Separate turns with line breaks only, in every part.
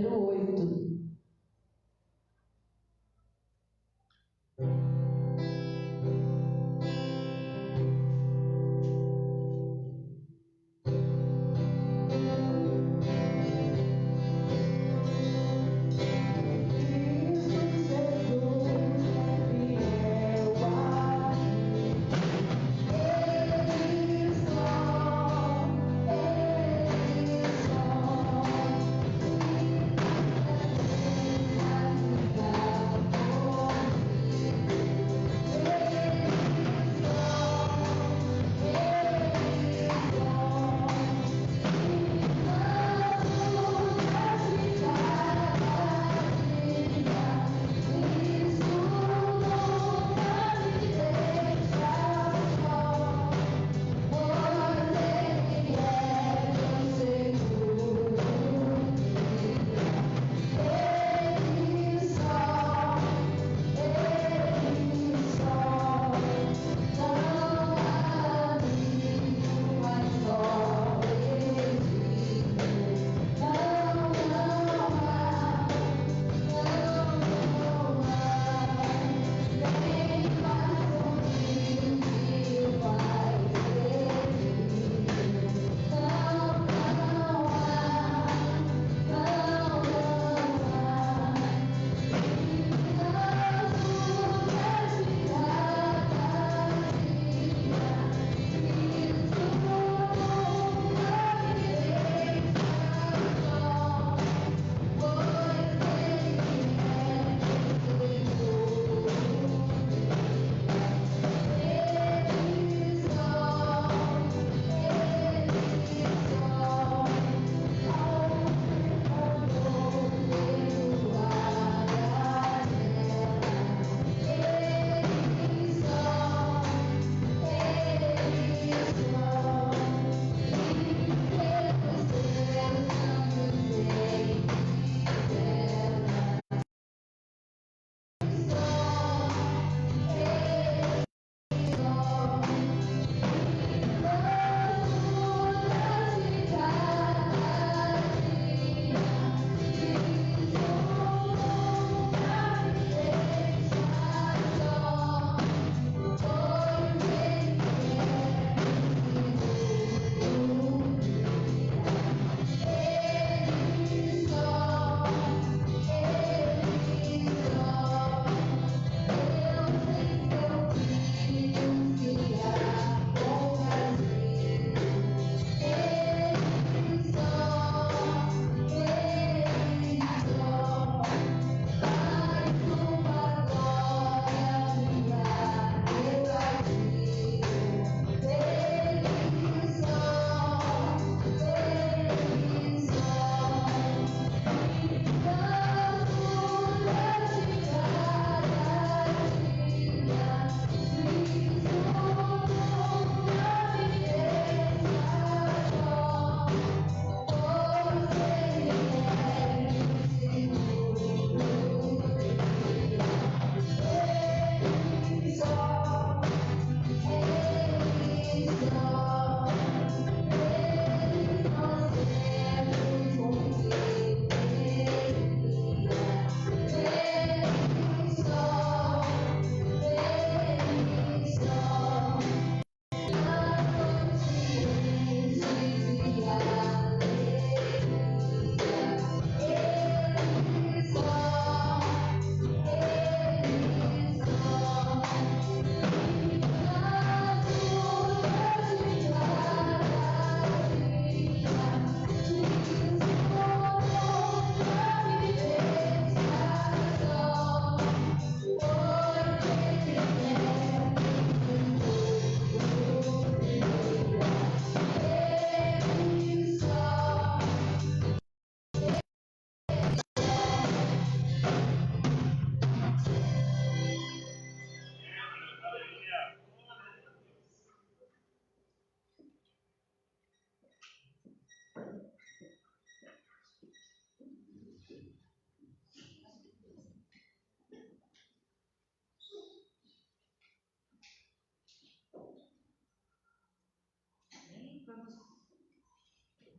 número 8.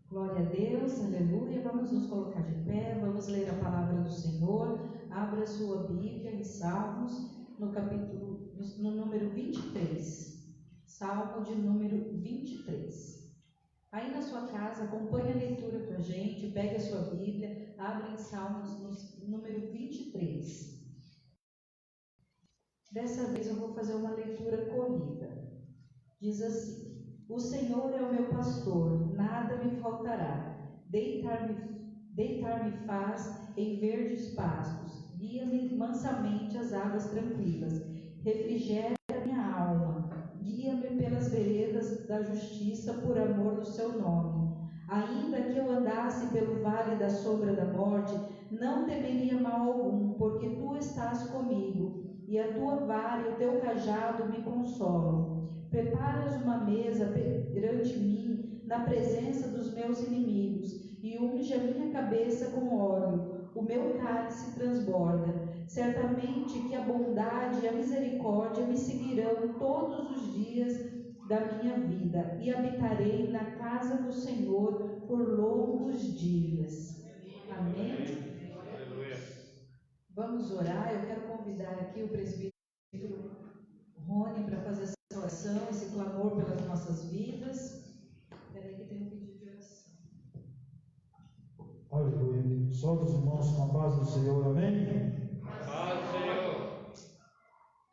Glória a Deus, aleluia. Vamos nos colocar de pé, vamos ler a palavra do Senhor. Abra sua Bíblia em Salmos, no número 23. Salmo de número 23. Aí na sua casa, acompanhe a leitura com a gente, pegue a sua Bíblia, abra em Salmos no número 23. Dessa vez eu vou fazer uma leitura corrida. Diz assim: O Senhor é o meu pastor, nada me faltará. Deitar-me faz em verdes pastos, guia-me mansamente às águas tranquilas, refrigera minha alma, guia-me pelas veredas da justiça por amor do seu nome. Ainda que eu andasse pelo vale da sombra da morte, não temeria mal algum, porque tu estás comigo, e a tua vara e o teu cajado me consolam. Preparas uma mesa perante mim na presença dos meus inimigos, e unge a minha cabeça com óleo, o meu cálice transborda. Certamente que a bondade e a misericórdia me seguirão todos os dias da minha vida, e habitarei na casa do Senhor por longos dias. Amém? Vamos orar. Eu quero convidar aqui o presbítero Rony para fazer essa oração, esse clamor pelas nossas vidas. Espera aí que tem um pedido de oração.
Aleluia. Só dos irmãos com a paz do Senhor, amém?
Paz do Senhor.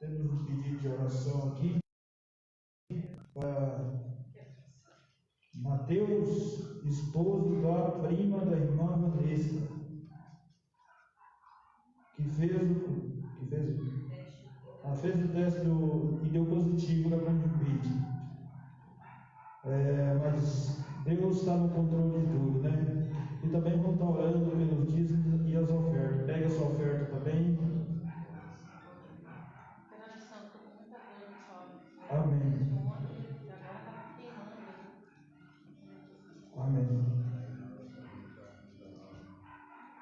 Temos um pedido de oração aqui para Mateus, esposo da prima da irmã Vanessa, que fez o teste e deu positivo da conjuntivite. Mas Deus está no controle de tudo, né? E também vamos estar orando pelos dízimos e as ofertas. Pega a sua oferta também. Amém. Amém.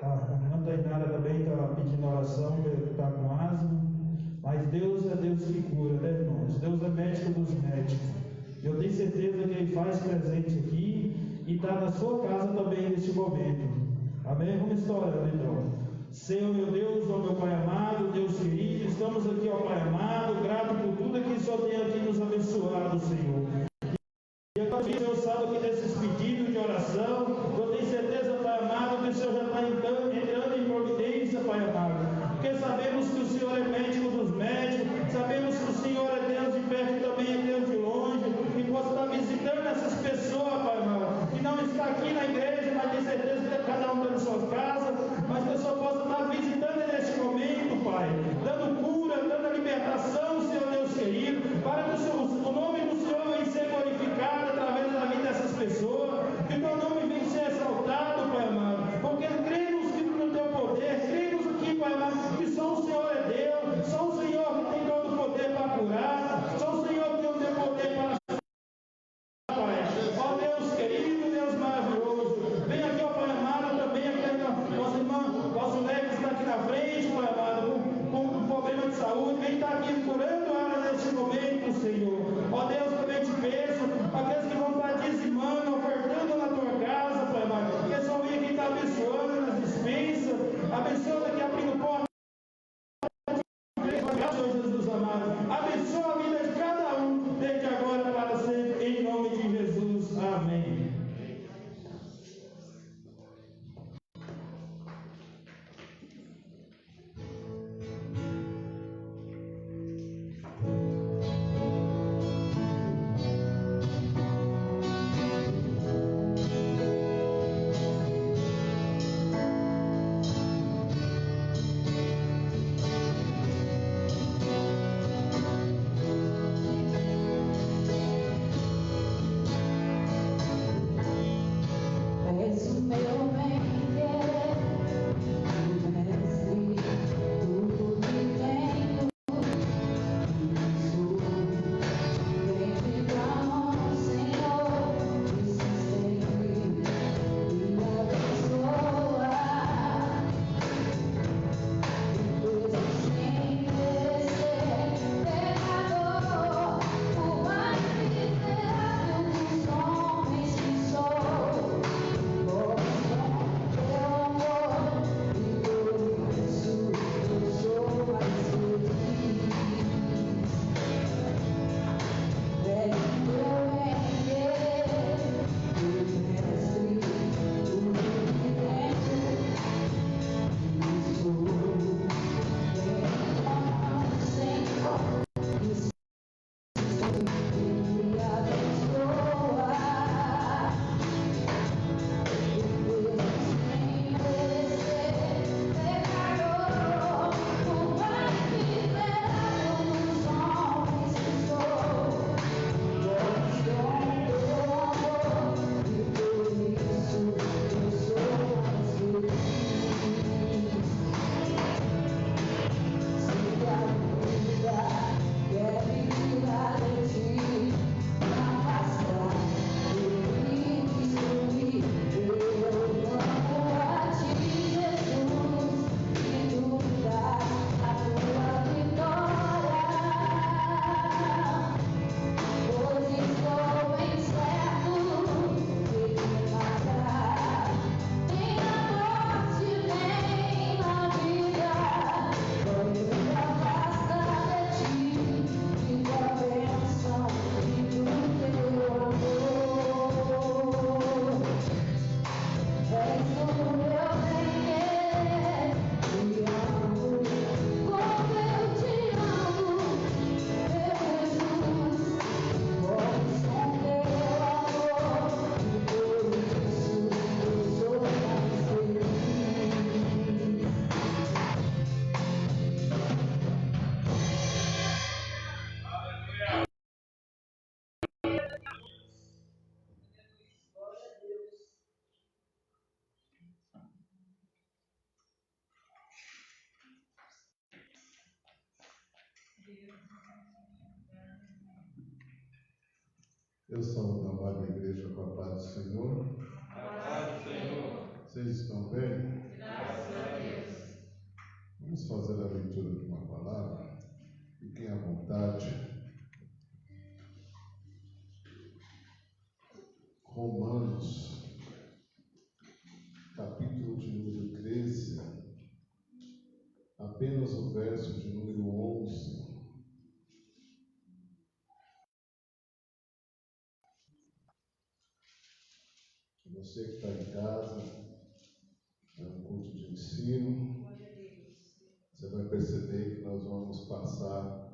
Tá, a irmã Tainara também está pedindo oração, está com asma. Mas Deus é Deus que cura, né, irmãos? Deus é médico dos médicos. Eu tenho certeza que Ele faz presente aqui e está na sua casa também neste momento. Amém? Vamos estar orando então. Senhor, meu Deus, ó meu Pai amado, Deus querido, estamos aqui, ó Pai amado, grato por tudo que o Senhor tem aqui nos abençoado, Senhor. E agora o Senhor sabe que desses pedidos de oração, eu tenho certeza, Pai amado, que o Senhor já está entrando em providência, Pai amado. Porque sabemos que o Senhor é médico dos médicos, sabemos que o Senhor é Deus de perto e também é Deus de longe, e possa estar visitando essas pessoas, Pai amado, que não está aqui na igreja, mas tem certeza que cada um está na sua casa, mas que o Senhor possa estar visitando neste momento, Pai, dando cura, dando libertação, Senhor Deus querido, para que o nome do Senhor venha ser glorificado através da vida dessas pessoas, que o teu nome venha ser exaltado, Pai amado, porque cremos no teu poder, cremos aqui, Pai amado, que só o Senhor é Deus, só o Senhor que tem todo o poder para curar,
Eu saúdo a amada igreja com a paz do Senhor.
A paz do Senhor.
Vocês estão bem?
Graças a Deus.
Vamos fazer a leitura de uma palavra. Fiquem à vontade. Romanos, capítulo de número 13, apenas o verso de número 11. Você que está em casa, é um culto de ensino, você vai perceber que nós vamos passar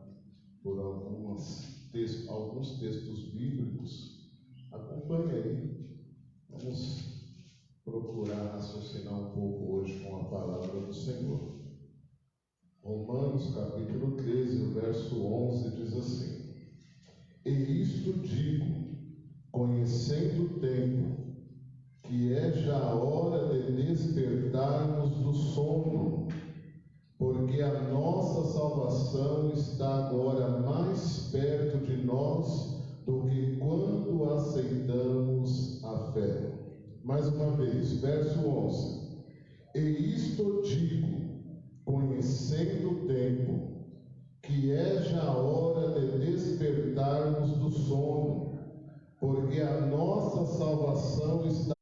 por alguns textos bíblicos. Acompanhe aí, vamos procurar raciocinar um pouco hoje com a palavra do Senhor. Romanos capítulo 13, o verso 11 diz assim: E isto digo, conhecendo o tempo, que é já a hora de despertarmos do sono, porque a nossa salvação está agora mais perto de nós do que quando aceitamos a fé. Mais uma vez, verso 11: E isto digo, conhecendo o tempo, que é já a hora de despertarmos do sono, porque a nossa salvação está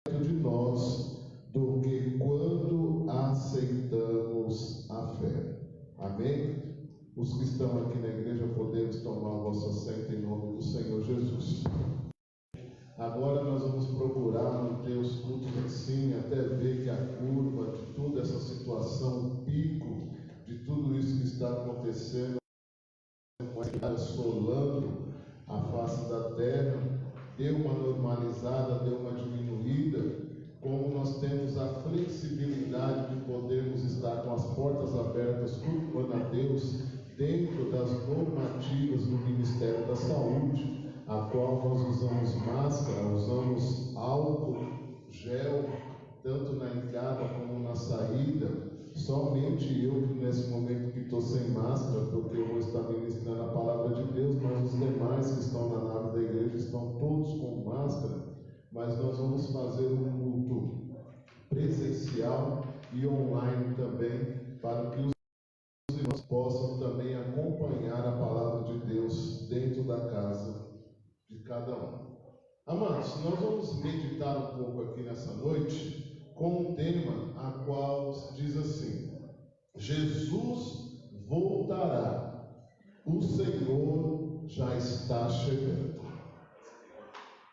de nós do que quando aceitamos a fé. Amém? Os que estão aqui na igreja, podemos tomar o vosso assento em nome do Senhor Jesus. Agora nós vamos procurar manter os cultos em cima, até ver que a curva de toda essa situação, o pico de tudo isso que está acontecendo, assolando a face da terra, deu uma normalizada, deu uma diminuída. Como nós temos a flexibilidade de podermos estar com as portas abertas, cultuando a Deus, dentro das normativas do Ministério da Saúde, a qual nós usamos máscara, usamos álcool, gel, tanto na entrada como na saída. Somente eu, nesse momento que estou sem máscara, porque eu vou estar ministrando a palavra de Deus, mas os demais que estão na nave da igreja estão todos com máscara. Mas nós vamos fazer um culto presencial e online também, para que os irmãos possam também acompanhar a palavra de Deus dentro da casa de cada um. Amados, nós vamos meditar um pouco aqui nessa noite com um tema a qual diz assim: Jesus voltará, o Senhor já está chegando.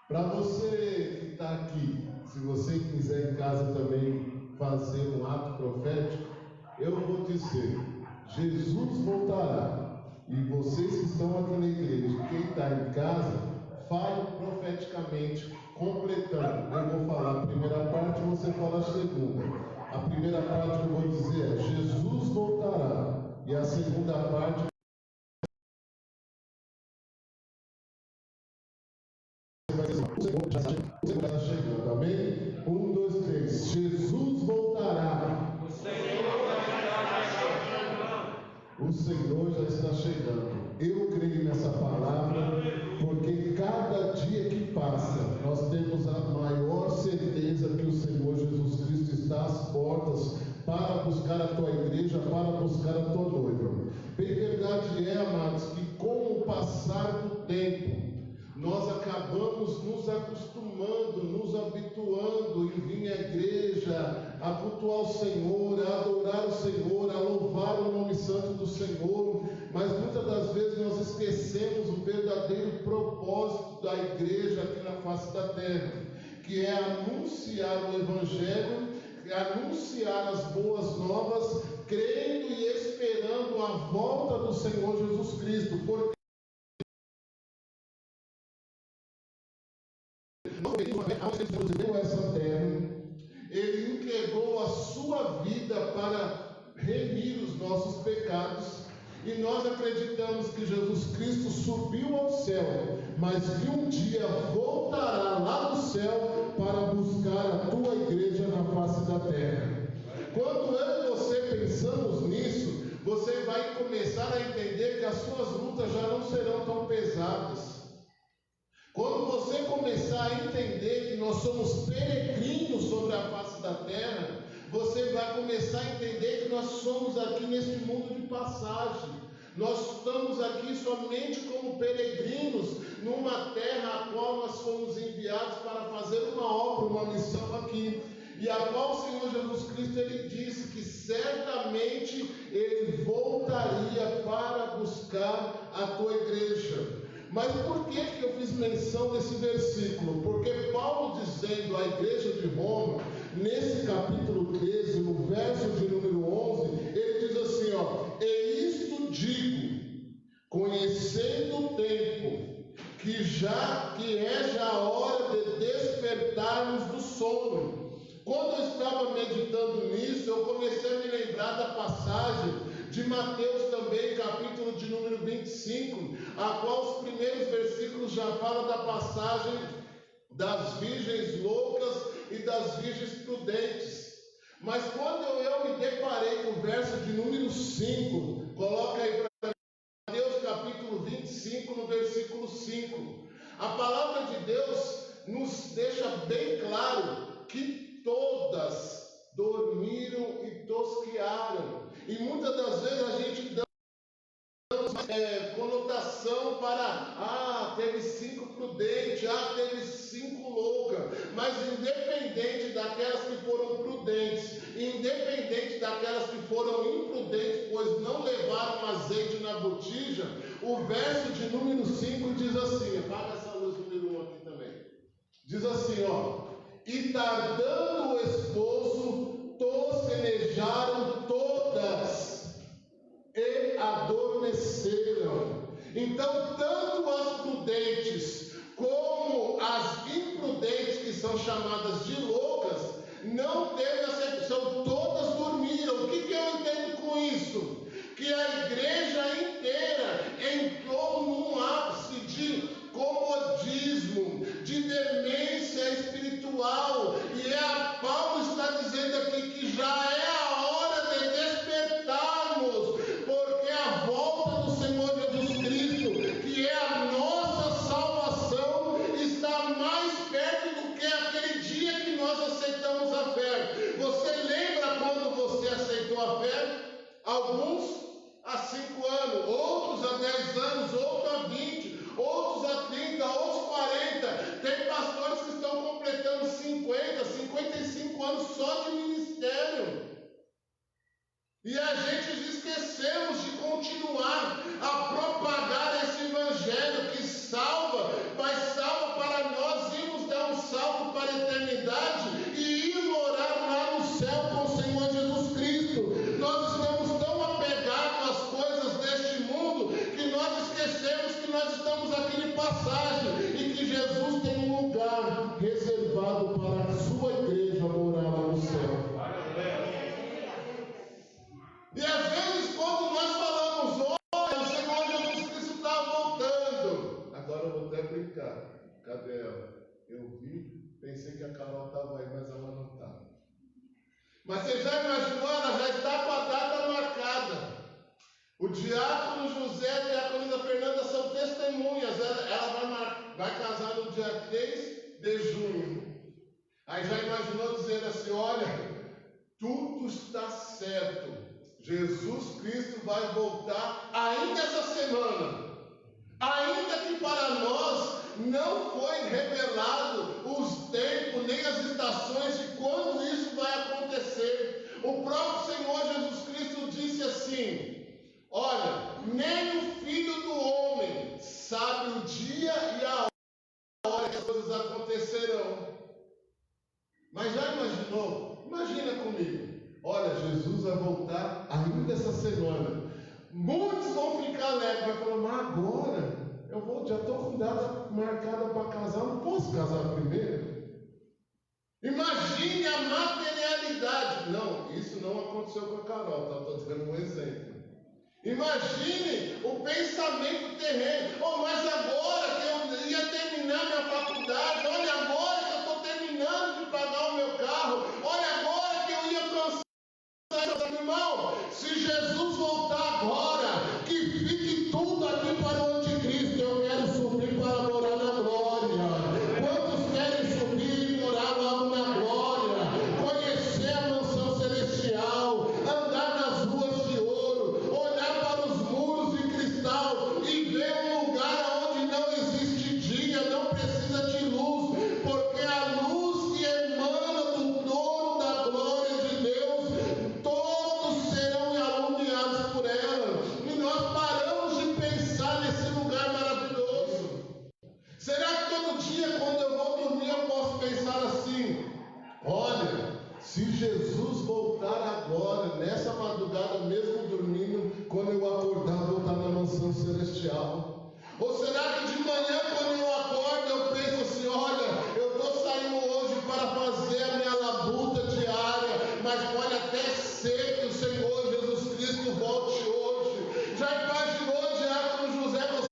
Para você que está aqui, se você quiser em casa também fazer um ato profético, eu vou dizer: Jesus voltará. E vocês que estão aqui na igreja, quem está em casa, fale profeticamente, completando. Eu vou falar a primeira parte e você fala a segunda. A primeira parte que eu vou dizer é: Jesus voltará. E a segunda parte o Senhor já está chegando. Amém? 1, 2, 3. Jesus voltará.
O Senhor
já está chegando. Eu creio nessa palavra, porque cada dia que passa, nós temos a maior certeza que o Senhor Jesus Cristo está às portas para buscar a tua igreja, para buscar a tua noiva. Bem verdade é, amados, que com o passar do tempo, nós acabamos nos acostumando, nos habituando em vir à igreja, a cultuar o Senhor, a adorar o Senhor, a louvar o nome santo do Senhor, mas muitas das vezes nós esquecemos o verdadeiro propósito da igreja aqui na face da terra, que é anunciar o Evangelho, anunciar as boas novas, crendo e esperando a volta do Senhor Jesus Cristo, porque Deus deu essa terra, Ele entregou a sua vida para remir os nossos pecados, e nós acreditamos que Jesus Cristo subiu ao céu, mas que um dia voltará lá do céu para buscar a tua igreja na face da terra. Quando eu e você pensamos nisso, você vai começar a entender que as suas lutas já não serão tão pesadas. Quando você começar a entender que nós somos peregrinos sobre a face da terra, você vai começar a entender que nós somos aqui neste mundo de passagem. Nós estamos aqui somente como peregrinos numa terra a qual nós fomos enviados para fazer uma obra, uma missão aqui. E a qual o Senhor Jesus Cristo, Ele disse que certamente Ele voltaria para buscar a tua igreja. Mas por que eu fiz menção desse versículo? Porque Paulo, dizendo à igreja de Roma, nesse capítulo 13, no verso de número 11, ele diz assim, e isto digo, conhecendo o tempo, que é já a hora de despertarmos do sono. Quando eu estava meditando nisso, eu comecei a me lembrar da passagem de Mateus também, capítulo de número 25, a qual os primeiros versículos já falam da passagem das virgens loucas e das virgens prudentes. Mas quando eu me deparei com o verso de número 5, coloca aí para Mateus capítulo 25, no versículo 5. A palavra de Deus nos deixa bem claro que todas dormiram e tosquearam. E muitas das vezes a gente dá conotação para, teve 5 prudentes, teve 5 loucas. Mas independente daquelas que foram prudentes, independente daquelas que foram imprudentes, pois não levaram azeite na botija, o verso de número 5 diz assim, apaga essa luz número 1 aqui também. Diz assim, e tardando o esposo, tosquenejaram todas e adormeceram. Então, tanto as prudentes como as imprudentes, que são chamadas de loucas, não teve acepção, todas dormiram. O que eu entendo com isso? Que a igreja inteira entrou num ápice de comodismo, de demência espiritual, e Paulo está dizendo aqui que já é a hora de despertarmos, porque a volta do Senhor Jesus Cristo, que é a nossa salvação, está mais perto do que aquele dia que nós aceitamos a fé. Você lembra quando você aceitou a fé? Alguns há 5 anos, outros há 10 anos, outros há 20, outros há 30, outros 40. Tem pastores que estão completando 50, 55 anos só de ministério. E a gente esquecemos de continuar a propagar esse evangelho que salva, mas salva para nós irmos dar um salto para a eternidade e ir morar lá no céu com o Senhor Jesus Cristo. Nós estamos tão apegados às coisas deste mundo que nós esquecemos que nós estamos aqui de passagem e que Jesus tem um lugar reservado para a sua igreja morar lá no céu. E às vezes quando nós falamos, olha, o Senhor Jesus Cristo está voltando. Agora eu vou até brincar. Cadê ela? Eu vi, pensei que a Carol estava aí, mas ela não está. Mas você já imaginou, ela já está com a data marcada. O diácono José e a diaconisa Fernanda são testemunhas. Ela vai casar no dia 3 de junho. Aí já imaginou dizendo assim, olha, tudo está certo. Jesus Cristo vai voltar ainda essa semana. Ainda que para nós não foi revelado os tempos nem as estações de quando isso vai acontecer. O próprio Senhor Jesus Cristo disse assim, olha, nem o Filho do Homem sabe o dia e a hora que as coisas acontecerão. Mas já imaginou? Imagina comigo. Olha, Jesus vai voltar ainda essa semana. Muitos vão ficar alegres, vai falar, mas agora eu vou, já estou com data marcada para casar, não posso casar primeiro? Imagine a materialidade. Não, isso não aconteceu com a Carol, tá? Estou dando um exemplo. Imagine o pensamento terreno. Mas agora que eu ia terminar minha faculdade, olha agora que eu estou terminando de pagar o meu carro, olha agora que eu ia cansar. Irmão, se Jesus voltar um dia, quando eu vou dormir, eu posso pensar assim: olha, se Jesus voltar agora, nessa madrugada, mesmo dormindo, quando eu acordar, vou estar na mansão celestial. Ou será que de manhã, quando eu acordo, eu penso assim: olha, eu estou saindo hoje para fazer a minha labuta diária, mas pode até ser que o Senhor Jesus Cristo volte hoje. Já imaginou, Diácono José, você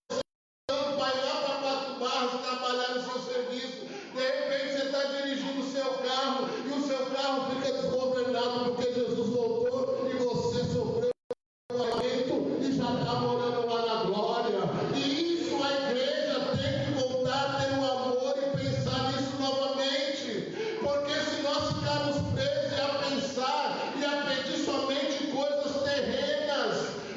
vai lá para Quatro Barras trabalhar no seu serviço, de repente você está dirigindo o seu carro e o seu carro fica desgovernado porque Jesus voltou e você sofreu um evento e já está morando lá na glória. E isso a igreja tem que voltar a ter um amor e pensar nisso novamente, porque se nós ficarmos presos a pensar e a pedir somente coisas terrenas,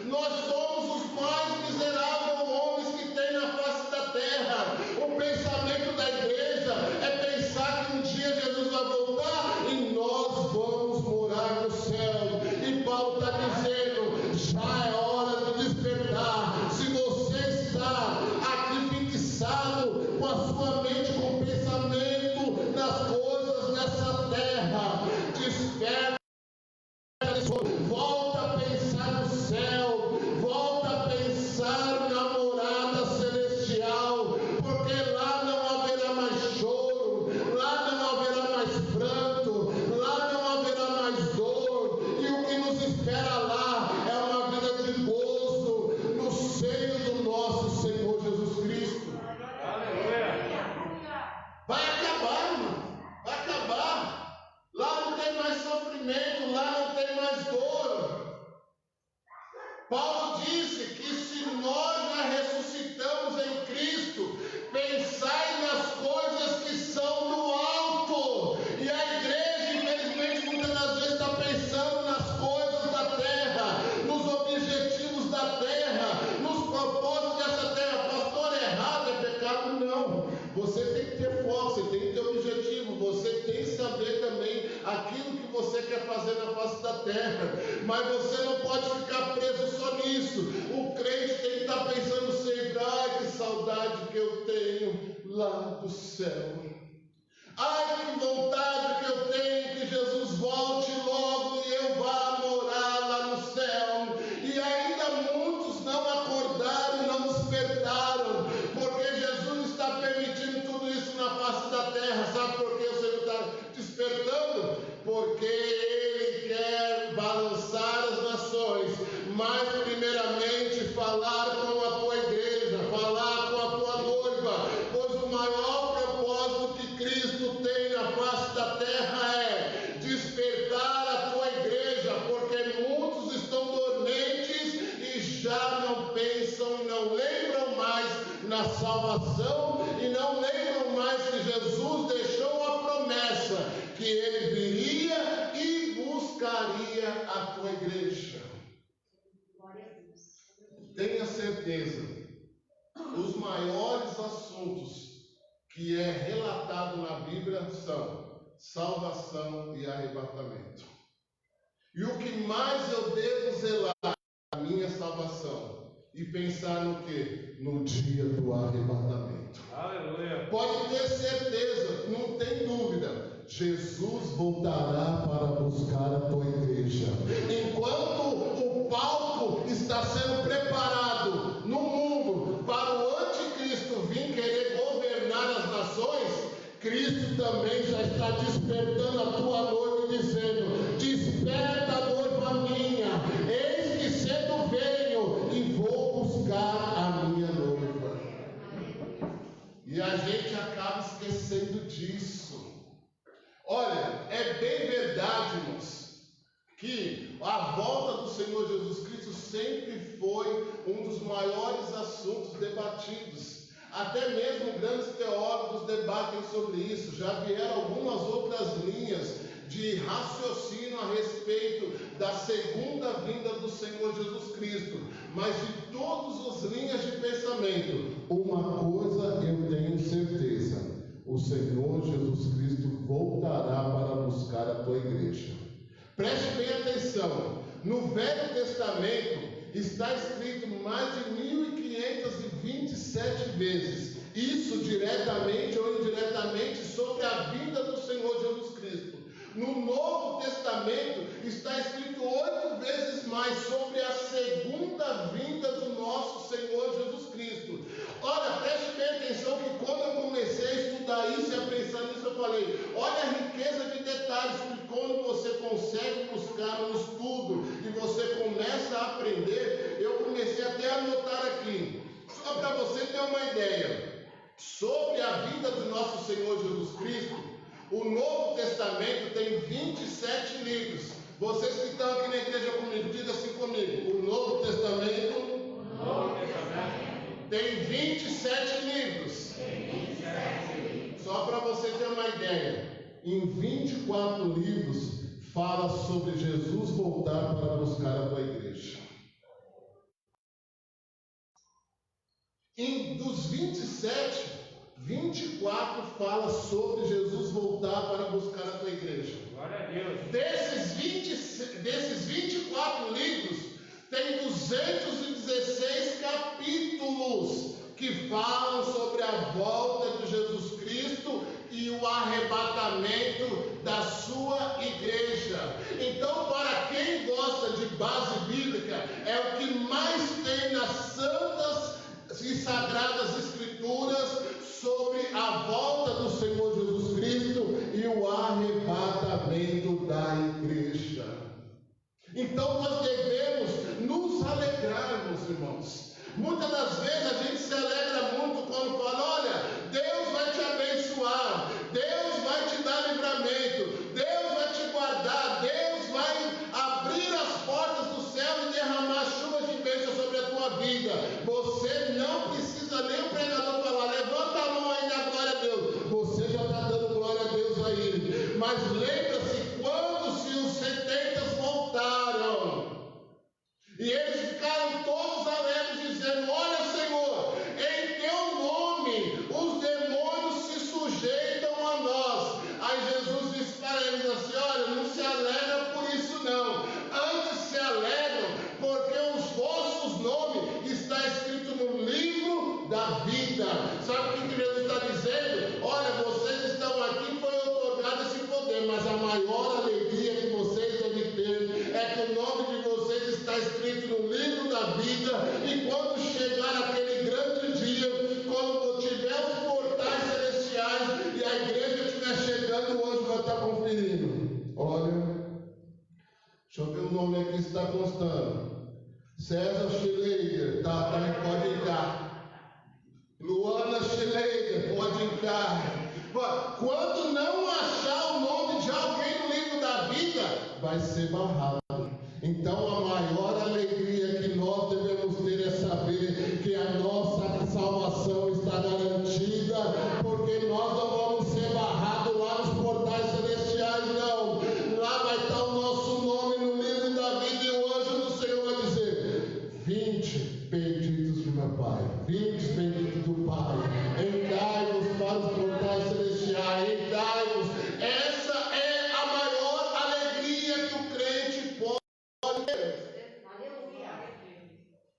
nós somos os mais miseráveis homens que tem na face da terra. O pensamento da igreja é pensar que um dia Jesus vai voltar e nós vamos morar no céu. E Paulo está dizendo: já é hora de despertar. Se você está aqui fixado com a sua mente, com o pensamento nas coisas nessa terra, desperta. Volta a pensar no céu, volta a pensar na morada celestial, porque lá não haverá mais choro, lá não haverá mais pranto, lá não haverá mais dor, e o que nos espera lá é uma vida de gozo no seio do nosso Senhor Jesus Cristo. Vai acabar, irmão, vai acabar. Lá não tem mais sofrimento, lá não tem mais dor. Paulo disse que se nós já ressuscitamos em Cristo, pensai nas coisas que são do alto. E a igreja, infelizmente, muitas das vezes está pensando nas coisas da terra, nos objetivos da terra, nos propósitos dessa terra. Pastor, é errado, é pecado? Não. Você tem que ter foco, você tem que ter objetivo, você tem que saber também aquilo que você quer fazer na face da terra, mas você não pode ficar preso só nisso. O crente tem que estar pensando sempre: ai, que saudade que eu tenho lá do céu, ai, que vontade que eu tenho que Jesus volte logo e eu vá morar lá no céu. E ainda muitos não acordaram e não despertaram, porque Jesus está permitindo tudo isso na face da terra. Sabe por que o Senhor está despertando? Porque Ele quer balançar as nações, mas primeiramente falar com a tua igreja, falar com a tua noiva, pois o maior propósito que Cristo tem na face da terra é despertar a tua igreja, porque muitos estão dormentes e já não pensam, não lembram mais na salvação e não lembram mais que Jesus deixou a promessa que Ele viria e buscaria a tua igreja. Tenha certeza, os maiores assuntos que é relatado na Bíblia são salvação e arrebatamento. E o que mais eu devo zelar é a minha salvação e pensar no quê? No dia do arrebatamento.
Aleluia.
Pode ter certeza, não tem dúvida, Jesus voltará para buscar a tua igreja. Enquanto o palco está sendo preparado no mundo para o anticristo vir querer governar as nações, Cristo também já está despertando a tua noiva e dizendo: desperta, noiva minha, eis que cedo venho e vou buscar a minha noiva. E a gente acaba esquecendo disso. Olha, é bem verdade, irmãos, que a volta do Senhor Jesus Cristo sempre foi um dos maiores assuntos debatidos. Até mesmo grandes teólogos debatem sobre isso. Já vieram algumas outras linhas de raciocínio a respeito da segunda vinda do Senhor Jesus Cristo. Mas de todas as linhas de pensamento, uma coisa eu tenho certeza: o Senhor Jesus Cristo voltará para buscar a tua igreja. Preste bem atenção. No Velho Testamento está escrito mais de 1527 vezes, isso diretamente ou diretamente sobre a vinda do Senhor Jesus Cristo. No Novo Testamento está escrito 8 vezes mais sobre a segunda vinda do nosso Senhor Jesus Cristo. Olha, preste bem atenção que quando eu comecei a estudar isso e a pensar nisso, eu falei, olha a riqueza de detalhes, que quando você consegue buscar um estudo e você começa a aprender, eu comecei até a anotar aqui, só para você ter uma ideia, sobre a vida do nosso Senhor Jesus Cristo. O Novo Testamento tem 27 livros. Vocês que estão aqui na igreja comigo, diga assim comigo. O Novo Testamento tem 27 livros. Só para você ter uma ideia. Em 24 livros fala sobre Jesus voltar para buscar a tua igreja. Dos 27, 24 fala sobre Jesus voltar para buscar a tua igreja.
Glória a Deus.
Desses 24 livros, tem 216 capítulos que falam sobre a volta de Jesus Cristo e o arrebatamento da sua igreja. Então, para quem gosta de base bíblica, é o que mais tem nas santas e sagradas escrituras sobre a volta do Senhor Jesus Cristo e o arrebatamento da igreja. Então nós devemos nos alegrarmos, meus irmãos. Muitas das vezes a gente se alegra muito quando fala, olha, Deus vai te abençoar, Deus vai te dar livramento, Deus vai te guardar, Deus vai abrir as portas do céu e derramar chuvas de bênção sobre a tua vida. Você não precisa nem o pregador falar, levanta a mão aí na glória a Deus. Você já está dando glória a Deus aí. Mas lembra-se quando se os 70 voltaram e eles ficaram todos alegres dizendo, olha Senhor, em teu nome os demônios se sujeitam a nós. Aí Jesus disse para eles assim, olha, não se alegra por isso não. Antes se alegram porque os vossos nomes está escrito no livro da vida. Sabe o que Jesus está dizendo? Olha, vocês estão aqui, foi otorgado esse poder, mas a maior alegria que vocês devem ter é que o nome de vocês está escrito no livro da vida, e quando chegar aquele grande dia, quando tiver os portais celestiais e a igreja estiver chegando, o anjo vai estar conferindo. Olha, deixa eu ver o nome aqui se está constando. César Schleider, tá, pode entrar. Luana Schleider, pode entrar. Quando não achar o nome de alguém no livro da vida, vai ser barrado. Então a maior alegria que nós devemos ter é saber que a nossa salvação está garantida, porque nós não vamos ser barrados lá nos portais celestiais, não. Lá vai estar o nosso nome no livro da vida e o anjo do Senhor vai dizer, 20 benditos de meu Pai, 20 benditos do Pai, entrai-vos para os portais celestiais, entrai-vos. Essa é a maior alegria que o crente pode ter.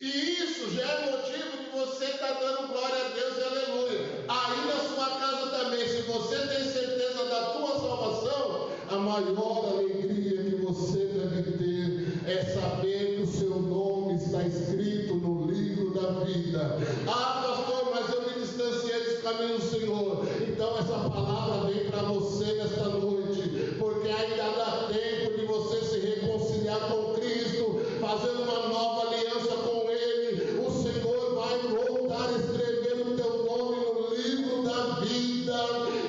E isso já é motivo de você estar dando glória a Deus e aleluia. Aí na sua casa também, se você tem certeza da tua salvação, a maior alegria que você deve ter é saber que o seu nome está escrito no livro da vida. Ah, pastor, mas eu me distanciei dos caminhos do Senhor. Então essa palavra vem para você nesta noite, porque ainda dá tempo de você se reconciliar com Cristo, fazendo uma nova aliança com Ele. O Senhor vai voltar a escrever o teu nome no livro da vida,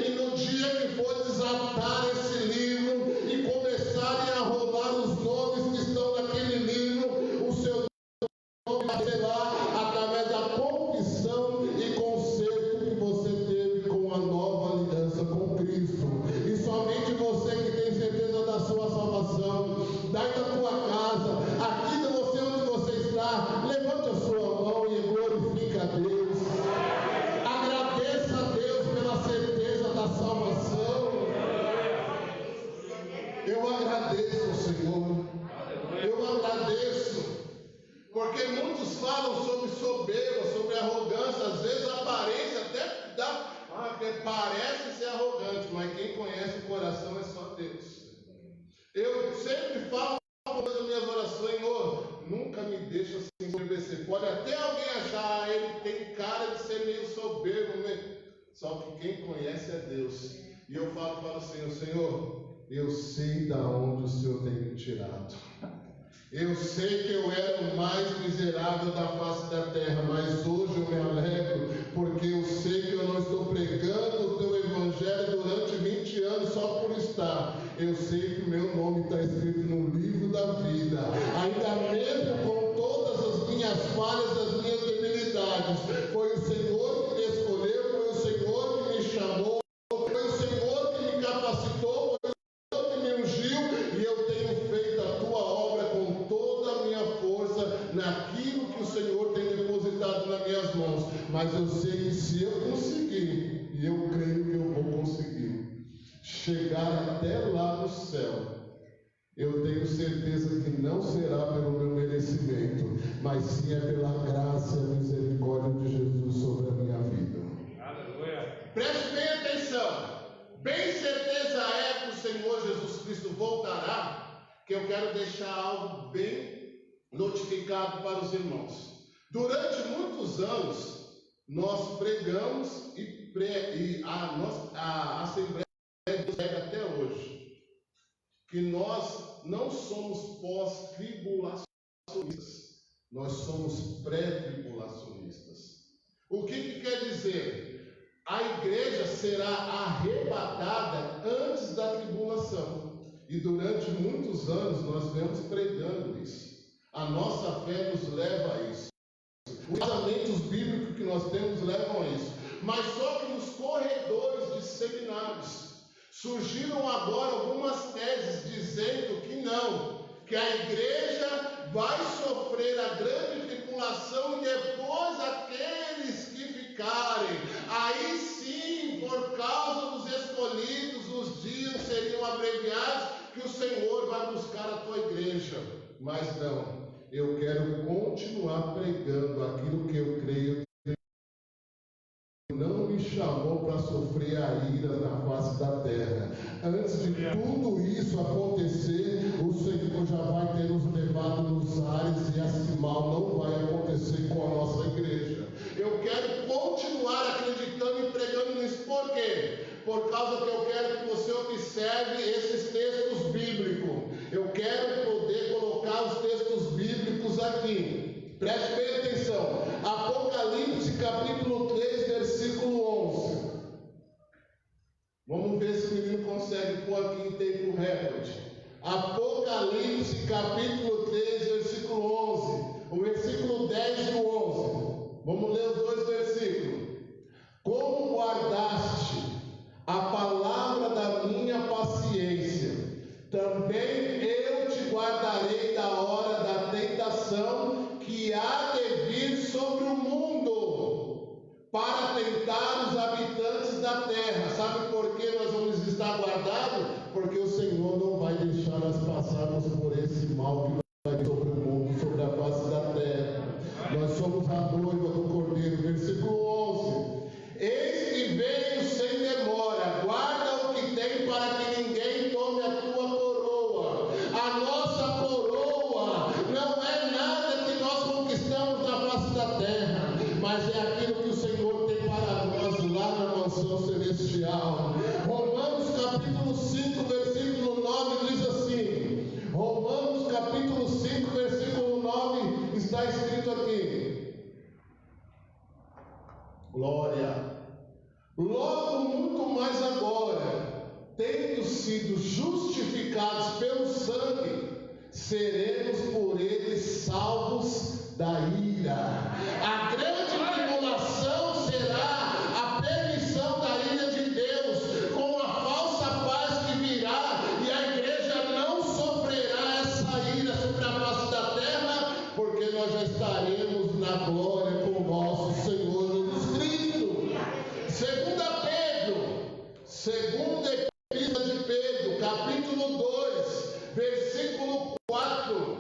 e no dia que for desatar esse livro e começarem a rolar os nomes que estão naquele livro, o seu nome vai ser lá através da confissão e conserto que você teve com a nova aliança com Cristo. E somente você que tem certeza da sua salvação, daí da tua casa, aqui de você onde você está, levante a sua mão e glorifique a Deus. Agradeça a Deus pela certeza da salvação. Eu agradeço ao Senhor. Eu agradeço. Porque muitos falam sobre soberba, sobre arrogância. Às vezes a aparência até dá, parece conhece o coração é só Deus. Eu sempre falo nas minhas orações: Senhor, nunca me deixa assim ensoberbecer. Pode até alguém achar, ele tem cara de ser meio soberbo, só que quem conhece é Deus. E eu falo para o Senhor: Senhor, eu sei da onde o Senhor tem me tirado. Eu sei que eu era o mais miserável da face da terra, mas hoje eu me alegro, porque eu sei que eu não estou pregando o teu evangelho durante 20 anos só por estar. Eu sei que o meu nome está escrito no livro da vida, ainda mesmo com todas as minhas falhas, as minhas debilidades. Foi o Senhor que me escolheu, foi o Senhor que me chamou, foi o Senhor que me capacitou, foi o Senhor que me ungiu, e eu tenho feito a tua obra com toda a minha força naquilo que o Senhor tem depositado nas minhas mãos. Mas eu sei que se eu conseguir, e eu creio que eu vou conseguir, chegar até lá no céu, eu tenho certeza que não será pelo meu merecimento, mas sim é pela graça e a misericórdia de Jesus sobre a minha vida.
Aleluia.
Preste bem atenção. Bem certeza é que o Senhor Jesus Cristo voltará, que eu quero deixar algo bem notificado para os irmãos. Durante muitos anos, nós pregamos e a Assembleia de Deus prega até hoje, que nós não somos pós-tribulacionistas, nós somos pré-tribulacionistas. O que quer dizer? A igreja será arrebatada antes da tribulação, e durante muitos anos nós vemos pregando isso. A nossa fé nos leva a isso. Os ensinamentos bíblicos que nós temos levam a isso. Mas só que nos corredores de seminários surgiram agora algumas teses dizendo que não, que a igreja vai sofrer a grande tribulação e depois aqueles que ficarem, aí sim, por causa dos escolhidos, os dias seriam abreviados, que o Senhor vai buscar a tua igreja. Mas não, eu quero continuar pregando aquilo que eu creio. Não me chamou para sofrer a ira na face da terra. Antes de tudo isso acontecer, o Senhor já vai ter nos levado nos ares, e esse mal não vai acontecer com a nossa igreja. Eu quero continuar acreditando e pregando nisso. Por quê? Por causa que eu quero que você observe esses textos bíblicos. Eu quero poder colocar os textos bíblicos aqui. Preste bem atenção. Apocalipse capítulo 3, versículo 11. Vamos ver se o menino consegue pôr aqui em tempo recorde. Apocalipse capítulo 3, versículo 11. O versículo 10 e o 11. Vamos ler os dois versículos. Como guardaste a palavra da minha paciência, também eu te guardarei da hora da tentação que há de vir sobre o mundo, para tentar os habitantes da terra. Sabe por que nós vamos estar guardados? Porque o Senhor não vai deixar nós passarmos por esse mal que vai vir sobre o mundo, sobre a face da terra. Nós somos a noiva do Cordeiro. Versículo 11. Eis que venho sem demora, guarda o que tem para que ninguém tome a tua coroa. A nossa coroa não é nada que nós conquistamos na face da terra, mas é aquilo que o Senhor tem para nós lá na mansão celestial. Romanos capítulo 5, versículo 9 diz assim. Romanos capítulo 5, versículo 9 está escrito aqui. Glória. Logo, muito mais agora, tendo sido justificados pelo sangue, seremos por ele salvos da ira. A grande tribulação será a permissão da ira de Deus, com a falsa paz que virá, e a igreja não sofrerá essa ira sobre a face da terra, porque nós já estaremos na glória com o nosso Senhor Jesus Cristo. Segunda Epístola de Pedro, capítulo 2, versículo 4.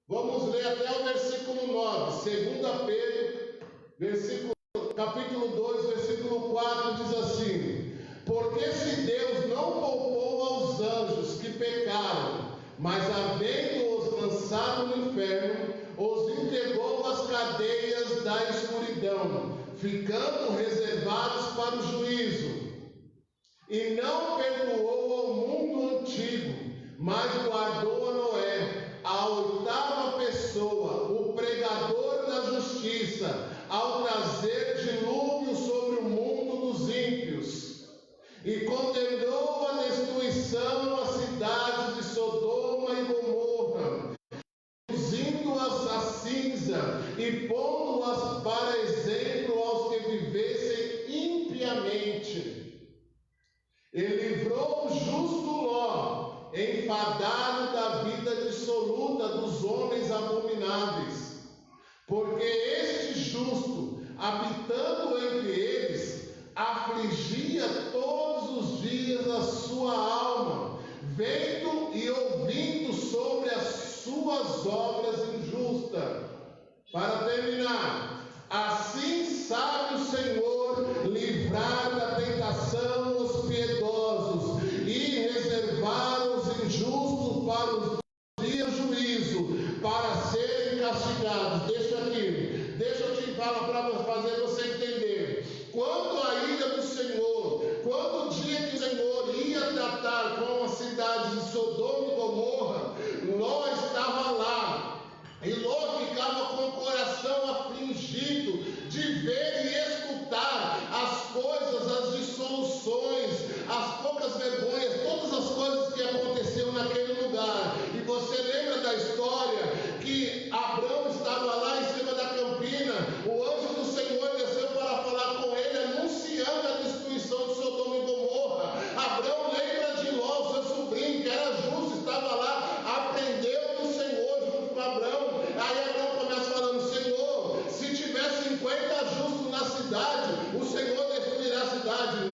Vamos ler até o versículo 9. Segunda Pedro, capítulo 2, versículo 4 diz assim: porque se Deus não pecaram, mas havendo-os lançado no inferno, os entregou às cadeias da escuridão, ficando reservados para o juízo. E não perdoou ao mundo antigo, mas guardou a Noé, a oitava pessoa, o pregador da justiça, ao trazer dilúvio sobre o mundo dos ímpios. E condenou a destruição as cidades de Sodoma e Gomorra, reduzindo-as a cinza e pondo-as para exemplo aos que vivessem impiamente. E livrou o justo Ló, enfadado da vida dissoluta dos homens abomináveis, porque este justo, habitando entre eles, afligia todos os dias a sua alma, vendo e ouvindo sobre as suas obras injustas. Para terminar, assim sabe o Senhor livrar da tentação os piedosos e reservar os injustos para os dias do juízo, para serem castigados. Deixa eu te falar para fazer você entender. Quando a ira do Senhor, quando o dia que o Senhor ia tratar com as cidades de Sodoma e Gomorra, Ló estava lá. E Ló ficava com o coração afligido de ver e escutar as coisas, as dissoluções, as poucas vergonhas, todas as coisas que aconteceram naquele lugar. E você lembra da história que Abrão estava lá em cima da campina, o anjo do Senhor desceu para falar com ele, anunciando a destruição de Sodoma e Gomorra. Abrão lembra de Ló, seu sobrinho, que era justo, estava lá, aprendeu do Senhor junto com Abrão. Aí Abrão começa falando: Senhor, se tiver 50 justos na cidade, o Senhor destruirá a cidade.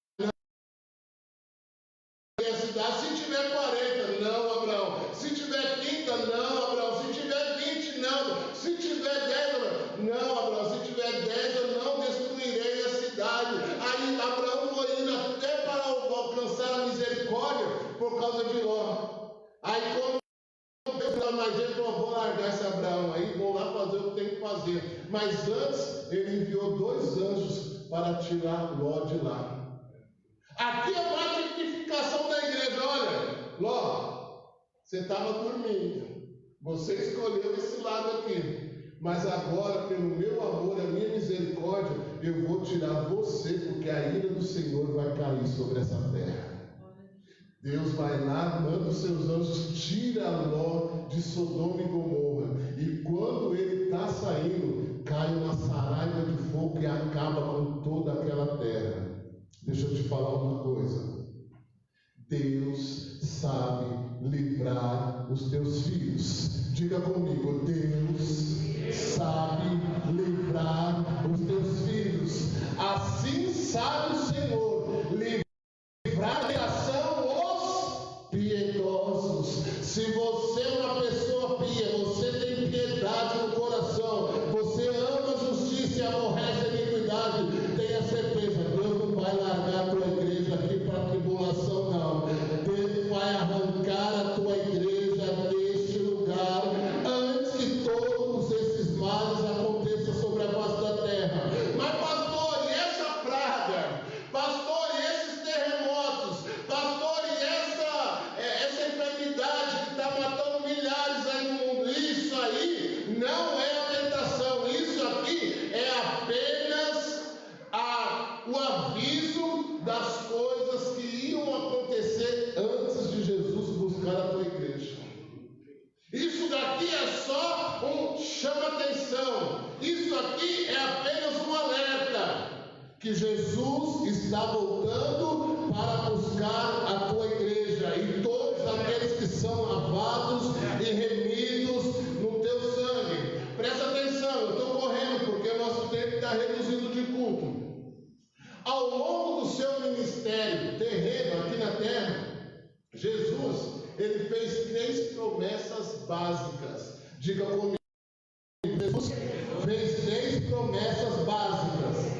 Se tiver 40, não, Abraão. Se tiver 30, não, Abraão. Se tiver 20, não. Se tiver 10, não, Abraão. Se tiver 10, eu não destruirei a cidade. Aí Abraão foi indo até para alcançar a misericórdia por causa de Ló. Aí quando mais gente, eu vou largar esse Abraão aí, vou lá fazer o que tem que fazer. Mas antes, ele enviou 2 anjos para tirar Ló de lá. Aqui é a tipificação da igreja. Olha, Ló, você estava dormindo, você escolheu esse lado aqui, mas agora, pelo meu amor, a minha misericórdia, eu vou tirar você, porque a ira do Senhor vai cair sobre essa terra. Deus vai lá, manda os seus anjos, tira Ló de Sodoma e Gomorra, e quando ele está saindo, cai uma saraiva de fogo e acaba com toda aquela terra. Deixa eu te falar uma coisa: Deus sabe livrar os teus filhos. Diga comigo: Deus sabe livrar os teus filhos. Assim sabe o Senhor livrar da ação os piedosos. Se você é uma pessoa pia, você tem piedade no coração, você ama a justiça e aborrece a iniquidade, tenha certeza, Deus não vai largar a tua igreja aqui para a tribulação, não. Deus vai arrancar a tua igreja deste lugar antes que todos esses males aconteçam sobre a face da terra. Mas pastor, e essa praga? Pastor, e esses terremotos? Pastor, e essa enfermidade que está matando milhares aí no mundo? Isso aí não é a tentação, isso aqui é apenas o aviso das coisas que iam acontecer antes de Jesus buscar a tua igreja. Isso daqui é só chama-atenção. Isso aqui é apenas um alerta que Jesus está voltando para buscar a tua igreja e todos aqueles que são lavados e remidos no teu sangue. Presta atenção, eu estou correndo porque o nosso tempo está reduzindo de culto. Ao longo do seu ministério terreno aqui na terra, Jesus, ele fez 3 promessas básicas. Diga comigo: Jesus fez 3 promessas básicas.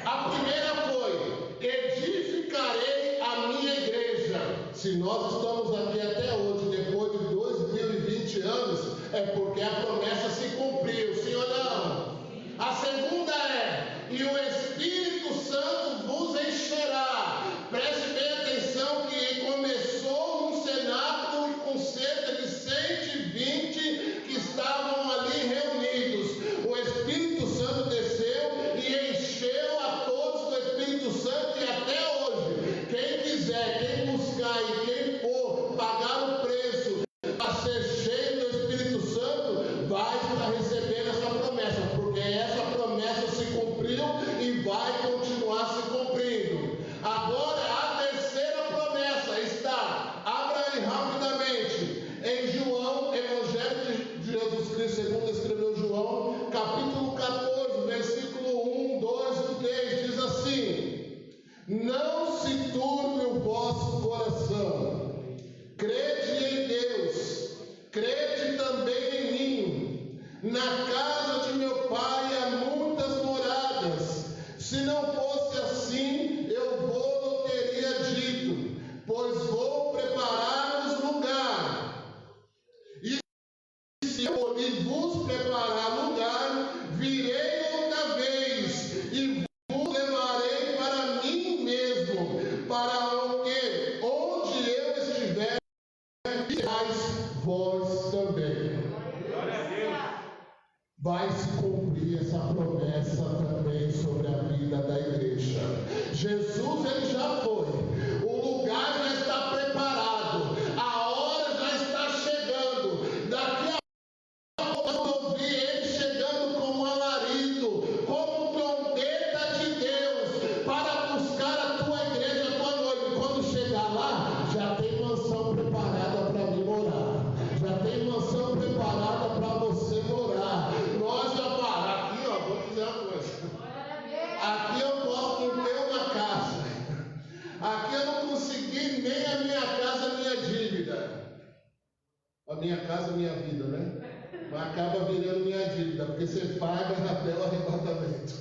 A primeira foi: edificarei a minha igreja. Se nós estamos aqui É porque a promessa se cumpriu, sim ou não? A segunda é: e o Espírito Santo vos encherá. Preste bem atenção que começou num cenáculo com cerca de 120 que estavam ali reunidos. O Espírito Santo desceu e encheu a todos do Espírito Santo, e até hoje, quem quiser, quem buscar e quem for pagar o preço para ser cheio do Espírito Santo, vai estar recebendo essa promessa, porque essa promessa se cumpriu e vai continuar se cumprindo. Agora, a terceira promessa está, abra aí rapidamente, em João, Evangelho de Jesus Cristo, segundo escreveu João, capítulo 14, versículo 1, 2 e 3, diz assim: não se turbe o vosso coração, crede em Deus, crede também em mim. Na casa de meu Pai há muitas moradas. Se não fosse assim, eu vou teria dito, pois vou preparar-vos lugar. E se eu vos preparar lugar, virei outra vez e vos levarei para mim mesmo, para onde eu estiver, irais vós também. Vai se cumprir essa promessa também sobre a vida da igreja. Jesus, ele já foi, o lugar já está preparado, a hora já está chegando. Daqui a pouco eu ouvi ele chegando como alarido, como trombeta de Deus, para buscar a tua igreja, a tua noiva. Quando chegar lá, já tem mansão preparada para mim morar, já tem mansão preparada para você morar. Nós já paramos aqui, ó, vou dizer uma coisa. Aqui eu posso não ter uma casa. Aqui eu não consegui nem a minha casa, minha dívida. A minha casa, minha vida, né? Mas acaba virando minha dívida, porque você paga até o arrebatamento.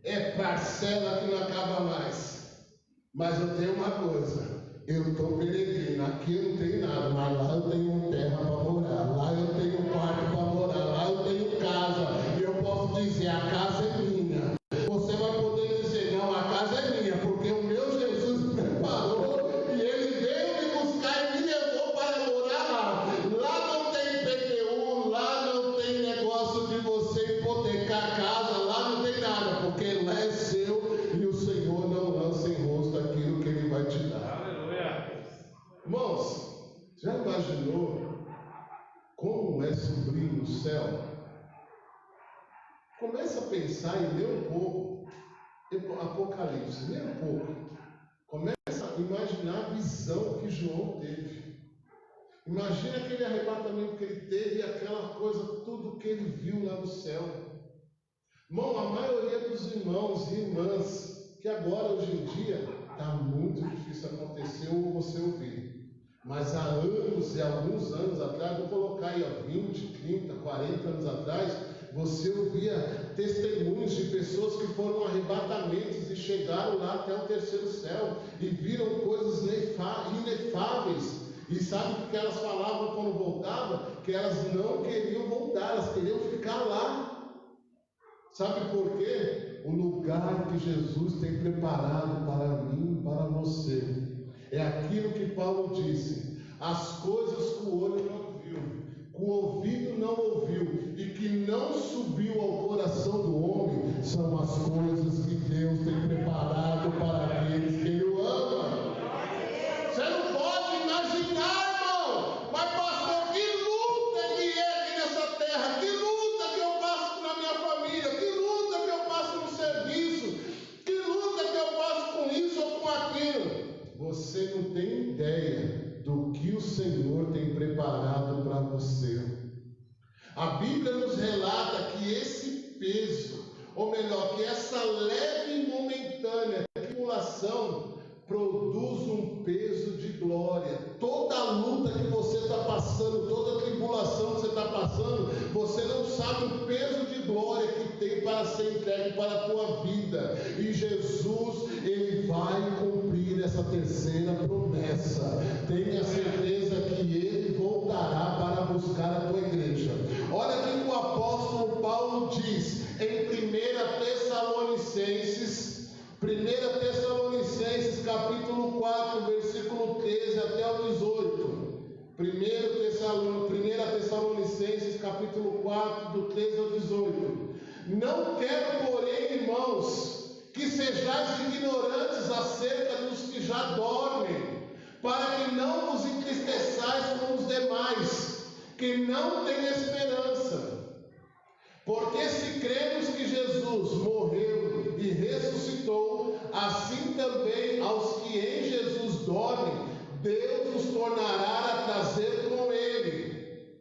É parcela que não acaba mais. Mas eu tenho uma coisa. Eu estou peregrino, aqui eu não tenho nada, mas lá eu tenho terra para morar, lá eu tenho quarto para morar, lá eu tenho casa, e eu posso dizer, a casa é minha. Você vai poder dizer, não, a casa é minha, porque o meu Jesus preparou, e ele veio me buscar e me levou para morar lá. Lá não tem IPTU, lá não tem negócio de você hipotecar casa, lá não tem nada, porque lá é seu, e o Senhor não lança em rosto aquilo que ele vai te dar. Irmãos, já imaginou como é subir no céu? Começa a pensar e lê um pouco Apocalipse, lê um pouco. Começa a imaginar a visão que João teve. Imagina aquele arrebatamento que ele teve e aquela coisa, tudo que ele viu lá no céu. Irmão, a maioria dos irmãos e irmãs, que agora, hoje em dia, está muito difícil acontecer ou você ouvir. Mas há anos e alguns anos atrás, vou colocar aí, ó, 20, 30, 40 anos atrás, você ouvia testemunhos de pessoas que foram arrebatamentos e chegaram lá até o terceiro céu e viram coisas inefáveis. E sabe o que elas falavam quando voltavam? Que elas não queriam voltar, elas queriam ficar lá. Sabe por quê? O lugar que Jesus tem preparado para mim e para você é aquilo que Paulo disse: as coisas que o olho não viu, que o ouvido não ouviu e que não subiu ao coração do homem, são as coisas que Deus tem preparado para aqueles que Ele ama. Você não pode imaginar, irmão, mas pastor, que luta que é aqui nessa terra, que luta que eu passo na minha família, que luta que eu passo no serviço, que luta que eu passo com isso ou com aquilo. Você não tem ideia do que o Senhor tem preparado para você. A Bíblia nos relata que esse peso, ou melhor, que essa leve e momentânea tribulação produz um peso de glória. Toda a luta que você está passando, toda a tribulação que você está passando, você não sabe o peso de glória que tem para ser entregue para a tua vida. E Jesus, Ele vai cumprir essa terceira promessa. Tenha certeza que Ele voltará para buscar a tua igreja. Olha o que o apóstolo Paulo diz em 1 Tessalonicenses capítulo 4, versículo 13 até o 18. 1 Tessalonicenses capítulo 4, do 13 ao 18. Não quero, porém, irmãos, que sejais ignorantes acerca dos que já dormem, para que não vos entristeçais como os demais, que não têm esperança. Porque se cremos que Jesus morreu e ressuscitou, assim também aos que em Jesus dormem, Deus os tornará a trazer com ele.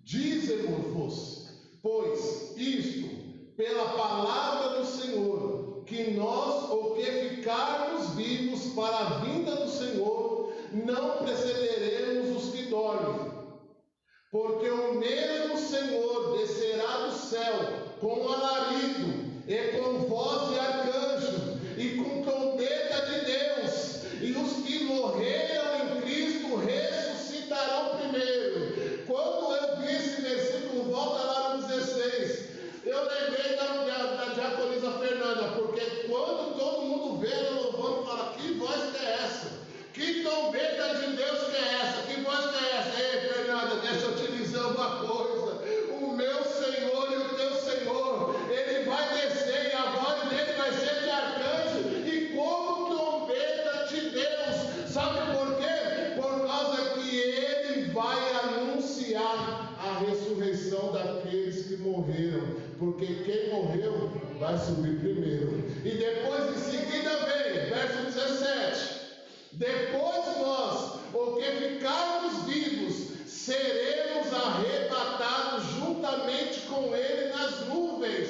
Dizemos-vos, pois, isto, pela palavra do Senhor, que nós, o que ficarmos vivos para a vinda do Senhor, não precederemos os que dormem. Porque o mesmo Senhor descerá do céu com alarido, e com voz de arcanjo, e com trombeta de Deus, e os que morreram em Cristo ressuscitarão primeiro. Quando eu vi esse versículo, volta lá no 16, eu lembrei da diaconisa Fernanda, porque quando todo mundo vê ela louvando, fala: que voz que é essa? Que trombeta de Deus que é essa? Que voz que é essa? Ei, Fernanda, deixa eu te dizer uma coisa: o meu Senhor e o teu Senhor, ele vai descer e a voz dele vai ser de arcanjo e como trombeta de Deus. Sabe por quê? Por causa que ele vai anunciar a ressurreição daqueles que morreram, porque quem morreu vai subir primeiro. E depois em seguida vem, verso 17: depois nós, o que ficarmos vivos, seremos arrebatados juntamente com ele nas nuvens,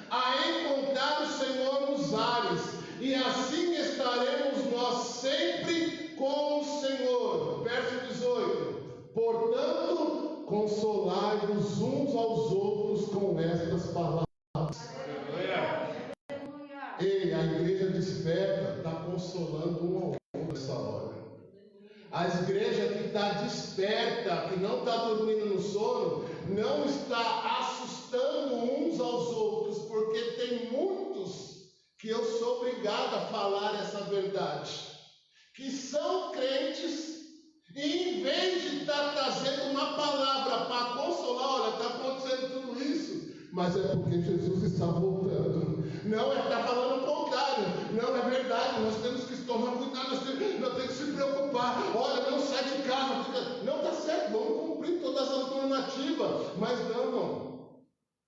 a encontrar o Senhor nos ares, e assim estaremos nós sempre com o Senhor. Verso 18: portanto, consolai-vos uns aos outros com estas palavras. Ei, a igreja desperta está consolando um ao outro nessa hora. A igreja que está desperta, que não está dormindo no sono, não está assustando uns aos outros, porque tem muitos que eu sou obrigado a falar essa verdade, que são crentes, e em vez de estar trazendo uma palavra para consolar, olha, está acontecendo tudo isso, mas é porque Jesus está voltando. Não, está falando o contrário. Não, é verdade, nós temos que tomar cuidado, nós temos que se preocupar. Olha, não sai de casa, não, está certo, vamos cumprir todas as normativas, mas não, irmão,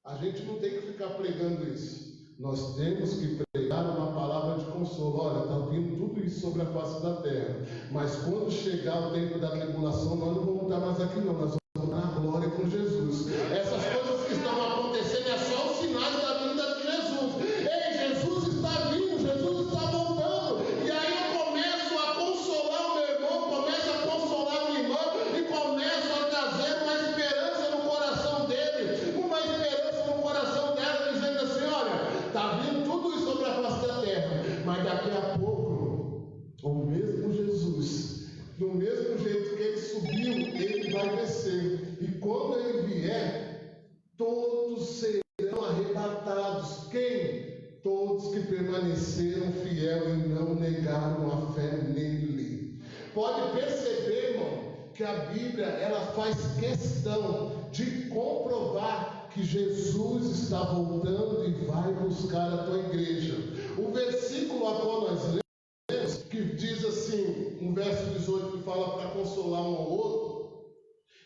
a gente não tem que ficar pregando isso. Nós temos que pregar uma palavra de consolo. Olha, está vindo tudo isso sobre a face da terra, mas quando chegar o tempo da tribulação, nós não vamos estar mais aqui não, nós vamos estar na glória com Jesus. Essas coisas que estão acontecendo é só os sinais da vinda de Jesus. Ei, Jesus está vindo, Jesus está voltando, e aí eu começo a consolar o meu irmão, começo a consolar a minha irmã, e começo a trazer uma esperança no coração dele, uma esperança no coração dela, dizendo assim: olha, está vindo tudo isso sobre a face da terra, mas daqui a pouco, o mesmo Jesus, do mesmo jeito que ele subiu, ele vai descer, e quando ele vier, todos serão arrebatados. Quem? Todos que permaneceram fiel e não negaram a fé nele. Pode perceber, irmão, que a Bíblia, ela faz questão de comprovar que Jesus está voltando e vai buscar a tua igreja. O versículo a qual nós lemos, que diz assim, no verso 18, que fala para consolar um ao outro,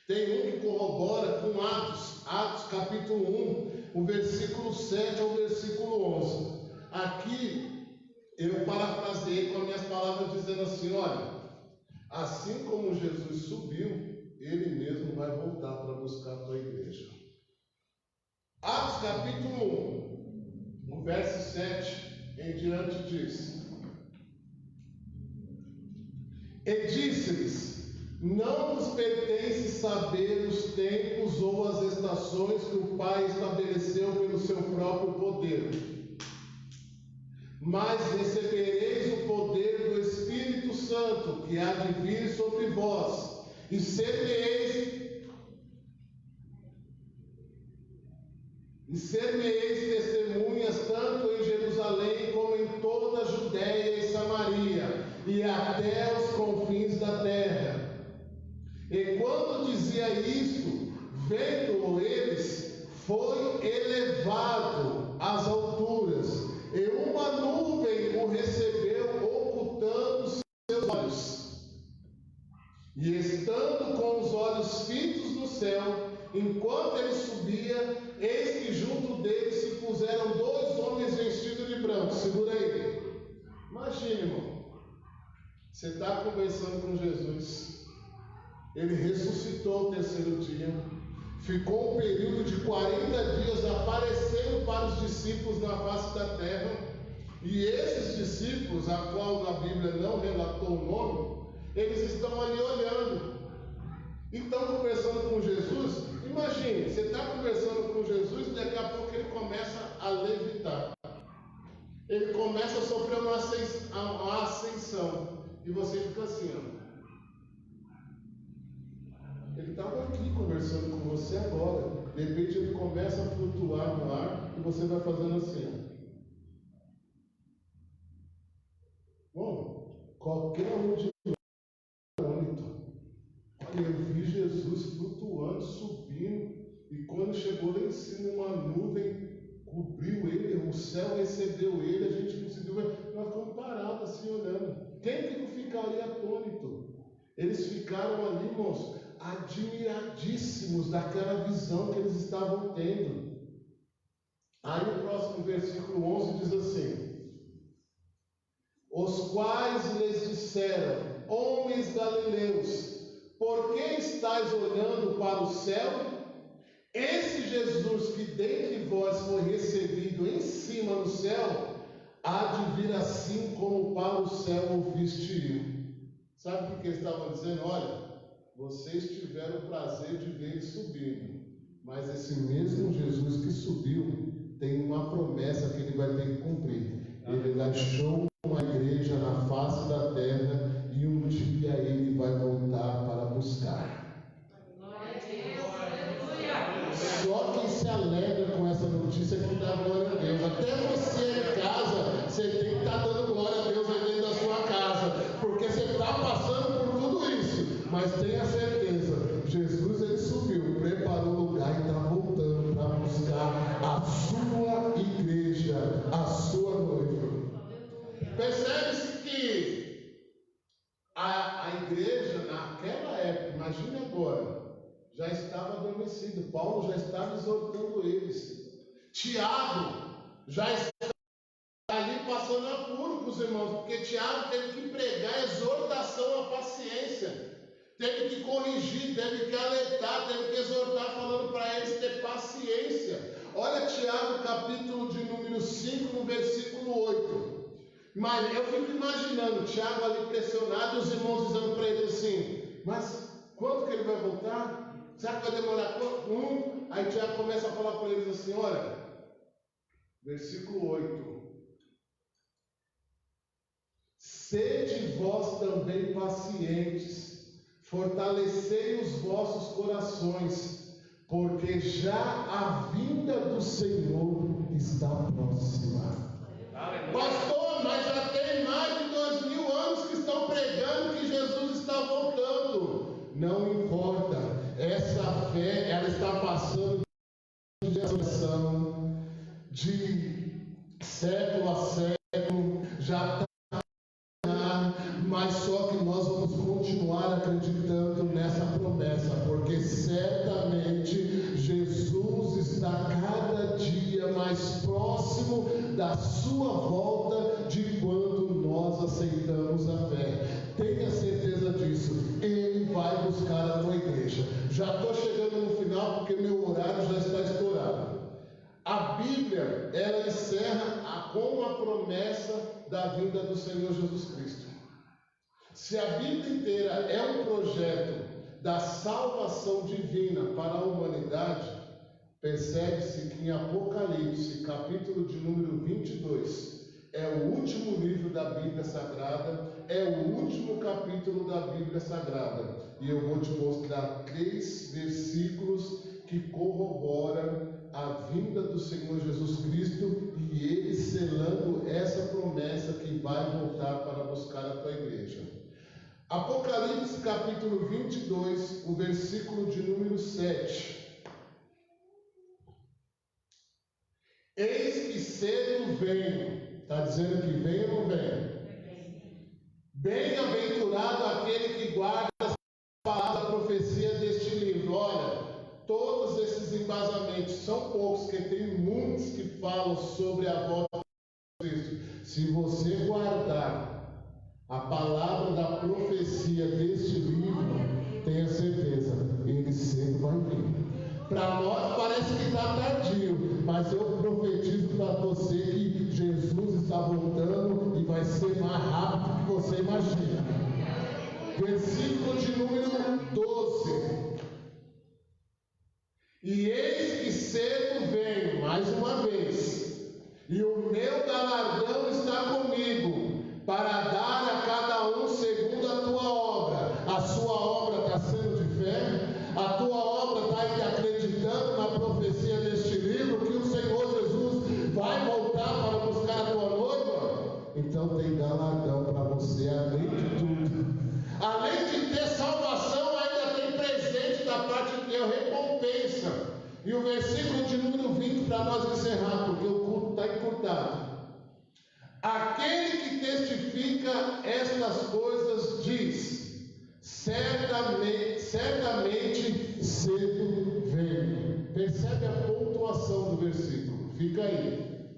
tem um que corrobora com Atos capítulo 1, o versículo 7 ao versículo 11. Aqui eu parafraseei com as minhas palavras dizendo assim: olha, assim como Jesus subiu, ele mesmo vai voltar para buscar a tua igreja. Atos capítulo 1, no verso 7 em diante diz: e disse-lhes: não vos pertence saber os tempos ou as estações que o Pai estabeleceu pelo seu próprio poder, mas recebereis o poder do Espírito Santo, que há de vir sobre vós, e sereis e ser-me-eis testemunhas tanto em Jerusalém como em toda a Judéia e Samaria, e até os confins da terra. E quando dizia isto, vendo eles, foi elevado às alturas, e uma nuvem o recebeu, ocultando seus olhos. E estando com os olhos fitos no céu, enquanto ele subia, eis que junto dele se puseram dois homens vestidos de branco. Segura aí. Imagine, irmão. Você está conversando com Jesus. Ele ressuscitou o terceiro dia. Ficou um período de 40 dias aparecendo para os discípulos na face da terra. E esses discípulos, a qual a Bíblia não relatou o nome, eles estão ali olhando. Estão conversando com Jesus. Imagine, você está conversando com Jesus e daqui a pouco ele começa a levitar. Ele começa a sofrer uma ascensão. E você fica assim, ó. Ele estava aqui conversando com você agora. De repente ele começa a flutuar no ar e você vai fazendo assim, ó. Bom, qualquer um de eu vi Jesus flutuando, subindo, e quando chegou lá em cima, uma nuvem cobriu ele, o céu recebeu ele, a gente conseguiu ver, nós ficamos parados assim olhando. Quem que não ficaria atônito? Eles ficaram ali, irmãos, admiradíssimos daquela visão que eles estavam tendo. Aí o próximo versículo 11 diz assim: os quais lhes disseram, homens galileus, por que estáis olhando para o céu? Esse Jesus que dentre vós foi recebido em cima no céu, há de vir assim como para o céu o viste ir. Sabe o que eles estavam dizendo? Olha, vocês tiveram o prazer de ver ele subindo, mas esse mesmo Jesus que subiu tem uma promessa que ele vai ter que cumprir. Ele deixou uma igreja na face da terra e um dia ele vai voltar para buscar. Só quem se alegra com essa notícia que dá glória a Deus. Até você em casa, você tem que estar dando glória a Deus aí dentro da sua casa, porque você está passando por tudo isso. Mas tenha certeza, Jesus ele subiu, preparou o lugar e está voltando para buscar a sua igreja, a sua noiva. Percebe-se que a igreja naquela época, imagine agora, já estava adormecido. Paulo já estava exortando eles. Tiago já estava ali passando apuro com os irmãos, porque Tiago teve que pregar exortação à paciência, teve que corrigir, teve que alertar, teve que exortar, falando para eles ter paciência. Olha Tiago, capítulo de número 5, no versículo 8. Mas eu fico imaginando Tiago ali pressionado e os irmãos dizendo para ele assim: mas quando que ele vai voltar? Será que vai demorar quanto? Aí Tiago começa a falar para eles assim: olha, versículo 8: sede vós também pacientes, fortalecei os vossos corações, porque já a vinda do Senhor está próxima. Pastor, mas já tem mais de 2000 anos que estão pregando que Jesus está voltando. Não importa, essa fé, ela está passando de geração, de século a século, já está, mas só que nós vamos continuar acreditando nessa promessa, porque certamente Jesus está cada dia mais próximo da sua volta de quando nós aceitamos a fé. Tenha certeza disso, Ele vai buscar a tua igreja. Já estou chegando no final porque meu horário já está estourado. A Bíblia, ela encerra com a promessa da vinda do Senhor Jesus Cristo. Se a Bíblia inteira é um projeto da salvação divina para a humanidade, percebe-se que em Apocalipse, capítulo de número 22, é o último livro da Bíblia Sagrada, é o último capítulo da Bíblia Sagrada. E eu vou te mostrar 3 versículos que corroboram a vinda do Senhor Jesus Cristo e Ele selando essa promessa que vai voltar para buscar a tua igreja. Apocalipse capítulo 22, o versículo de número 7. Eis que cedo venho. Está dizendo que vem ou não vem? Bem-aventurado aquele que guarda as palavras da profecia deste livro. Olha, todos esses embasamentos são poucos, que tem muitos que falam sobre a volta de Cristo. Se você guardar a palavra da profecia deste livro, tenha certeza, ele cedo vai vir. Para nós parece que está tardio, mas eu profetizo para você que Jesus está voltando e vai ser mais rápido do que você imagina. Versículo de número 12. E eis que cedo venho, mais uma vez, e o meu galardão está comigo, para dar a cada um segundo a tua obra. A sua obra está sendo de fé? A tua obra está aí acreditando na profecia deste livro, que o Senhor Jesus vai voltar para buscar a tua noiva? Então tem galardão para você, além de tudo. Além de ter salvação, ainda tem presente da parte de Deus, recompensa. E o versículo de número 20, para nós encerrar, porque o culto está encurtado. Aquele que testifica estas coisas diz: certamente cedo venho. Percebe a pontuação do versículo? Fica aí.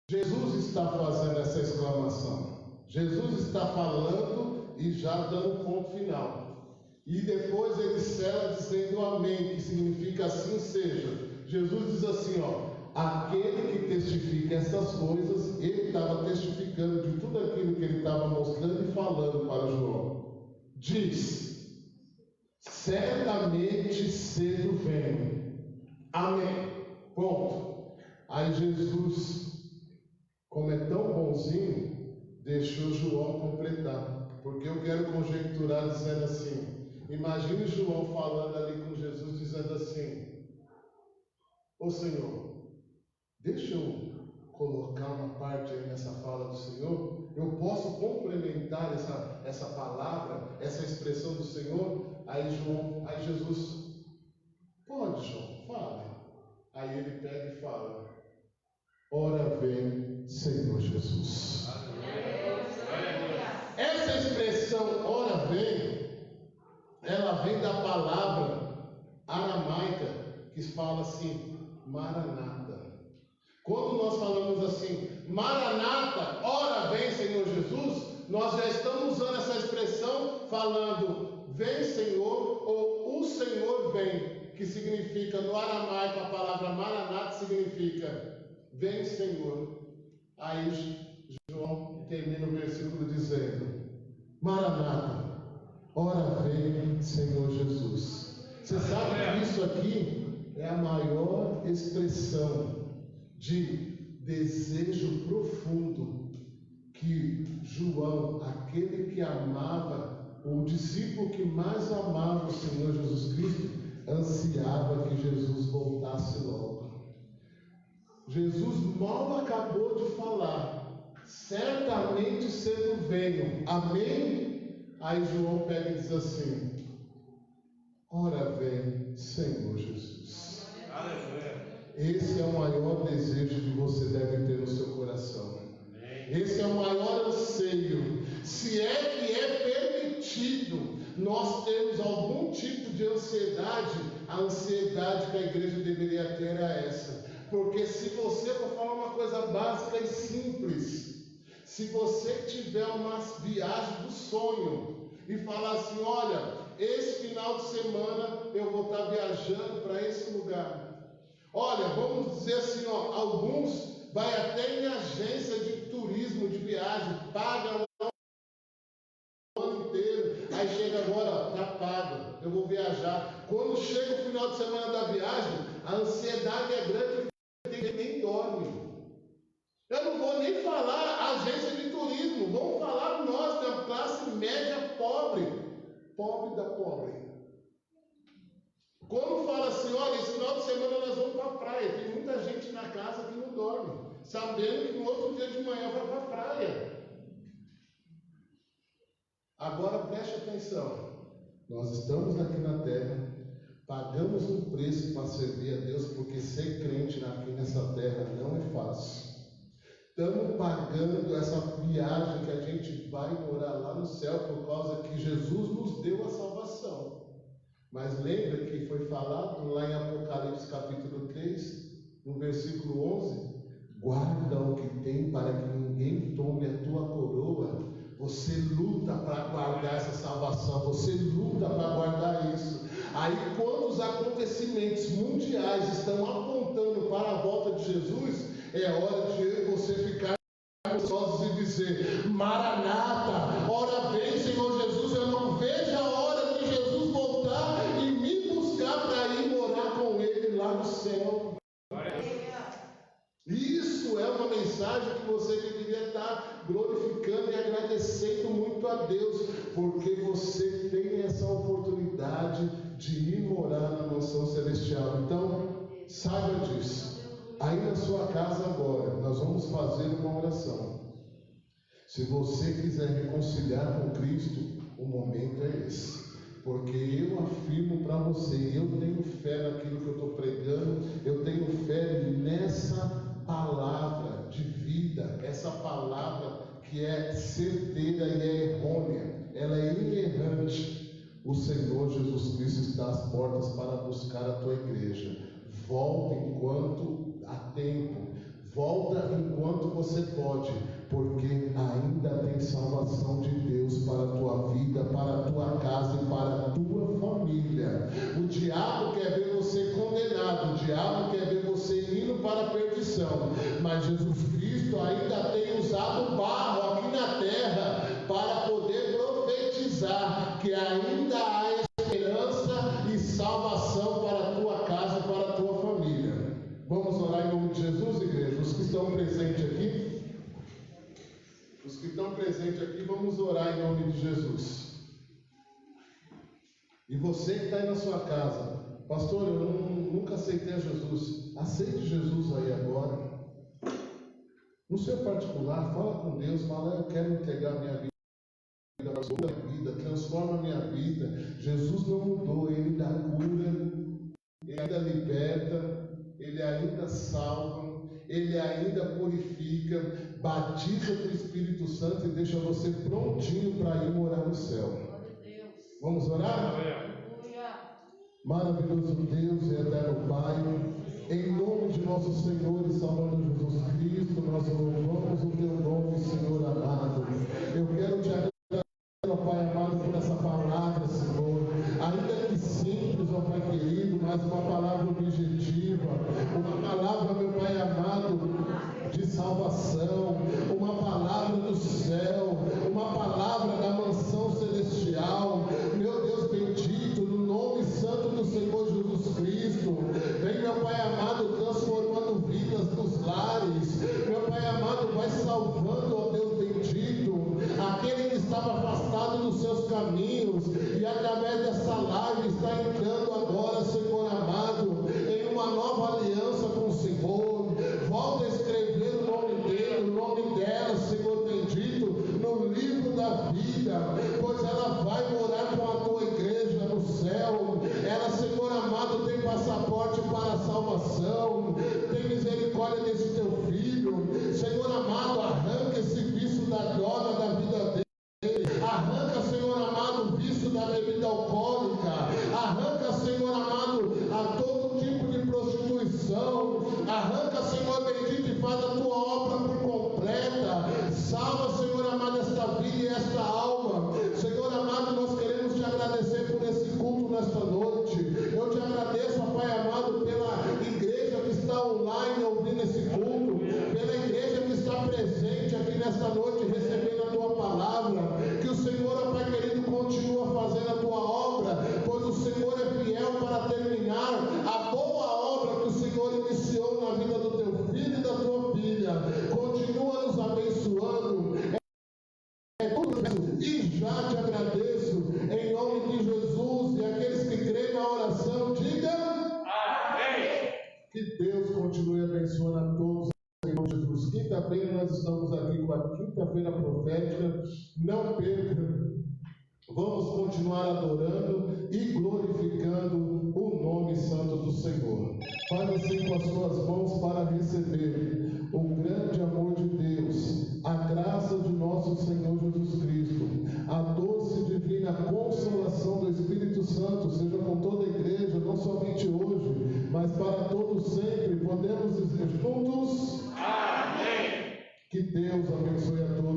Jesus está fazendo essa exclamação. Jesus está falando e já dando um ponto final. E depois ele sela dizendo amém, que significa assim seja. Jesus diz assim, ó: aquele que testifica essas coisas, ele estava testificando de tudo aquilo que ele estava mostrando e falando para João. Diz: certamente cedo venho. Amém. Ponto. Aí Jesus, como é tão bonzinho, deixou João completar. Porque eu quero conjecturar dizendo assim: imagine João falando ali com Jesus, dizendo assim: ô Senhor, deixa eu colocar uma parte aí nessa fala do Senhor. Eu posso complementar essa palavra, essa expressão do Senhor? Aí Jesus: pode, João, fale. Aí ele pega e fala: ora vem, Senhor Jesus. Essa expressão ora vem, ela vem da palavra aramaica que fala assim: Maranata. Quando nós falamos assim, Maranata, ora vem Senhor Jesus, nós já estamos usando essa expressão falando vem Senhor, ou o Senhor vem, que significa no aramaico a palavra Maranata significa vem Senhor. Aí João termina o versículo dizendo: Maranata, ora vem Senhor Jesus. Você sabe que isso aqui é a maior expressão de desejo profundo que João, aquele que amava, o discípulo que mais amava o Senhor Jesus Cristo, ansiava que Jesus voltasse logo. Jesus mal acabou de falar: certamente cedo venho. Amém? Aí João pega e diz assim: ora vem Senhor Jesus.
Aleluia.
Esse é o maior desejo que você deve ter no seu coração. Esse é o maior anseio. Se é que é permitido nós termos algum tipo de ansiedade, a ansiedade que a igreja deveria ter era essa. Porque se você, for falar uma coisa básica e simples, se você tiver uma viagem do sonho e falar assim: olha, esse final de semana eu vou estar viajando para esse lugar. Olha, vamos dizer assim, ó, alguns vai até em agência de turismo, de viagem, paga o ano inteiro, aí chega agora, está pago, eu vou viajar. Quando chega o final de semana da viagem, a ansiedade é grande, ele nem dorme. Eu não vou nem falar agência de turismo, vamos falar nós, da classe média pobre, pobre da pobre. Quando fala assim, olha, esse final de semana nós vamos para a praia, tem muita gente na casa que não dorme, sabendo que no outro dia de manhã vai para a praia. Agora preste atenção, nós estamos aqui na terra, pagamos um preço para servir a Deus, porque ser crente aqui nessa terra não é fácil. Estamos pagando essa viagem que a gente vai morar lá no céu, por causa que Jesus nos deu a salvação. Mas lembra que foi falado lá em Apocalipse capítulo 3, no versículo 11, guarda o que tem para que ninguém tome a tua coroa. Você luta para guardar essa salvação, você luta para guardar isso. Aí quando os acontecimentos mundiais estão apontando para a volta de Jesus, é hora de eu e você ficar ansiosos e dizer, Maranata, ora vem Senhor Jesus. Eu não vejo a hora de Jesus voltar e me buscar para ir morar com Ele lá no céu. Isso é uma mensagem que você deveria estar glorificando e agradecendo muito a Deus, porque você tem essa oportunidade de ir morar na mansão celestial. Então, saiba disso. Aí na sua casa agora, nós vamos fazer uma oração. Se você quiser reconciliar com Cristo, o momento é esse. Porque eu afirmo para você, eu tenho fé naquilo que eu estou pregando, eu tenho fé nessa palavra de vida, essa palavra que é certeira e é errônea, ela é inerrante. O Senhor Jesus Cristo está às portas para buscar a tua igreja. Volta enquanto há tempo, volta enquanto você pode, porque ainda tem salvação de Deus para a tua vida, para a tua casa e para a tua família. O diabo quer ver você condenado, o diabo quer ver você indo para a perdição, mas Jesus Cristo ainda tem usado barro aqui na terra para poder profetizar que ainda há esperança e salvação para a tua casa e para a tua família. Vamos orar em nome de Jesus, igreja? Os que estão presentes aqui, vamos orar em nome de Jesus. E você que está aí na sua casa, pastor, eu nunca aceitei a Jesus. Aceite Jesus aí agora. No seu particular, fala com Deus, fala, eu quero entregar minha vida, transforma a minha vida. Jesus não mudou, Ele dá cura, Ele ainda liberta, Ele ainda salva, Ele ainda purifica, batiza com o Espírito Santo e deixa você prontinho para ir morar no céu. Vamos orar? Maravilhoso Deus e eterno Pai, em nome de nosso Senhor e Salvador Jesus Cristo, nós louvamos o Teu nome, Senhor amado. Eu quero te agradecer, ó Pai amado, por essa palavra, Senhor, ainda que simples, ó Pai querido, mas uma palavra objetiva, uma palavra, meu Pai amado, de salvação, uma palavra do céu, uma palavra da mansão celestial. Meu Deus bendito, no nome santo do Senhor Jesus Cristo, vem, meu Pai amado, transformando vidas nos lares. Meu Pai amado, vai salvando, ó Deus bendito, aquele que estava afastado dos seus caminhos e através dessa live está entrando agora, Senhor amado, em uma nova aliança com o Senhor. Volta a escrever o nome dele, o nome dela, Senhor bendito, no livro da vida, pois ela vai morar com a tua igreja no céu. Ela, Senhor amado, tem passaporte para a salvação. Tem misericórdia desse teu filho. Senhor amado, arranca esse vício da droga da vida dele. Arranca, Senhor amado, o vício da bebida alcoólica. Arranca, Senhor amado, a todo tipo de prostituição. Arranca, Senhor bendito, e faz a tua obra por completa. Salva, Senhor amado, esta vida e esta alma. Senhor amado, nós queremos te agradecer por esse culto nesta noite. Eu te agradeço, Pai amado, pela igreja que está online ouvindo esse culto, pela igreja que está presente aqui nesta noite recebendo a tua palavra. Que o Senhor, Pai querido, continua fazendo a tua obra, pois o Senhor é fiel para terminar a boa obra que o Senhor iniciou na vida do teu filho e da tua filha. Continua nos abençoando. E já te agradeço em nome de Jesus. E aqueles que creem na oração, diga. continue abençoando a todos em nome de Jesus. Quinta-feira nós estamos aqui com a quinta-feira profética. Não perca. Vamos continuar adorando e glorificando o nome santo do Senhor. Fale assim com as suas mãos para receber o grande amor de Deus, a graça de nosso Senhor Jesus Cristo, a doce e divina consolação do Espírito Santo, seja com toda a igreja, não somente hoje, mas para todos sempre. Podemos dizer juntos? Amém. Que Deus abençoe a todos.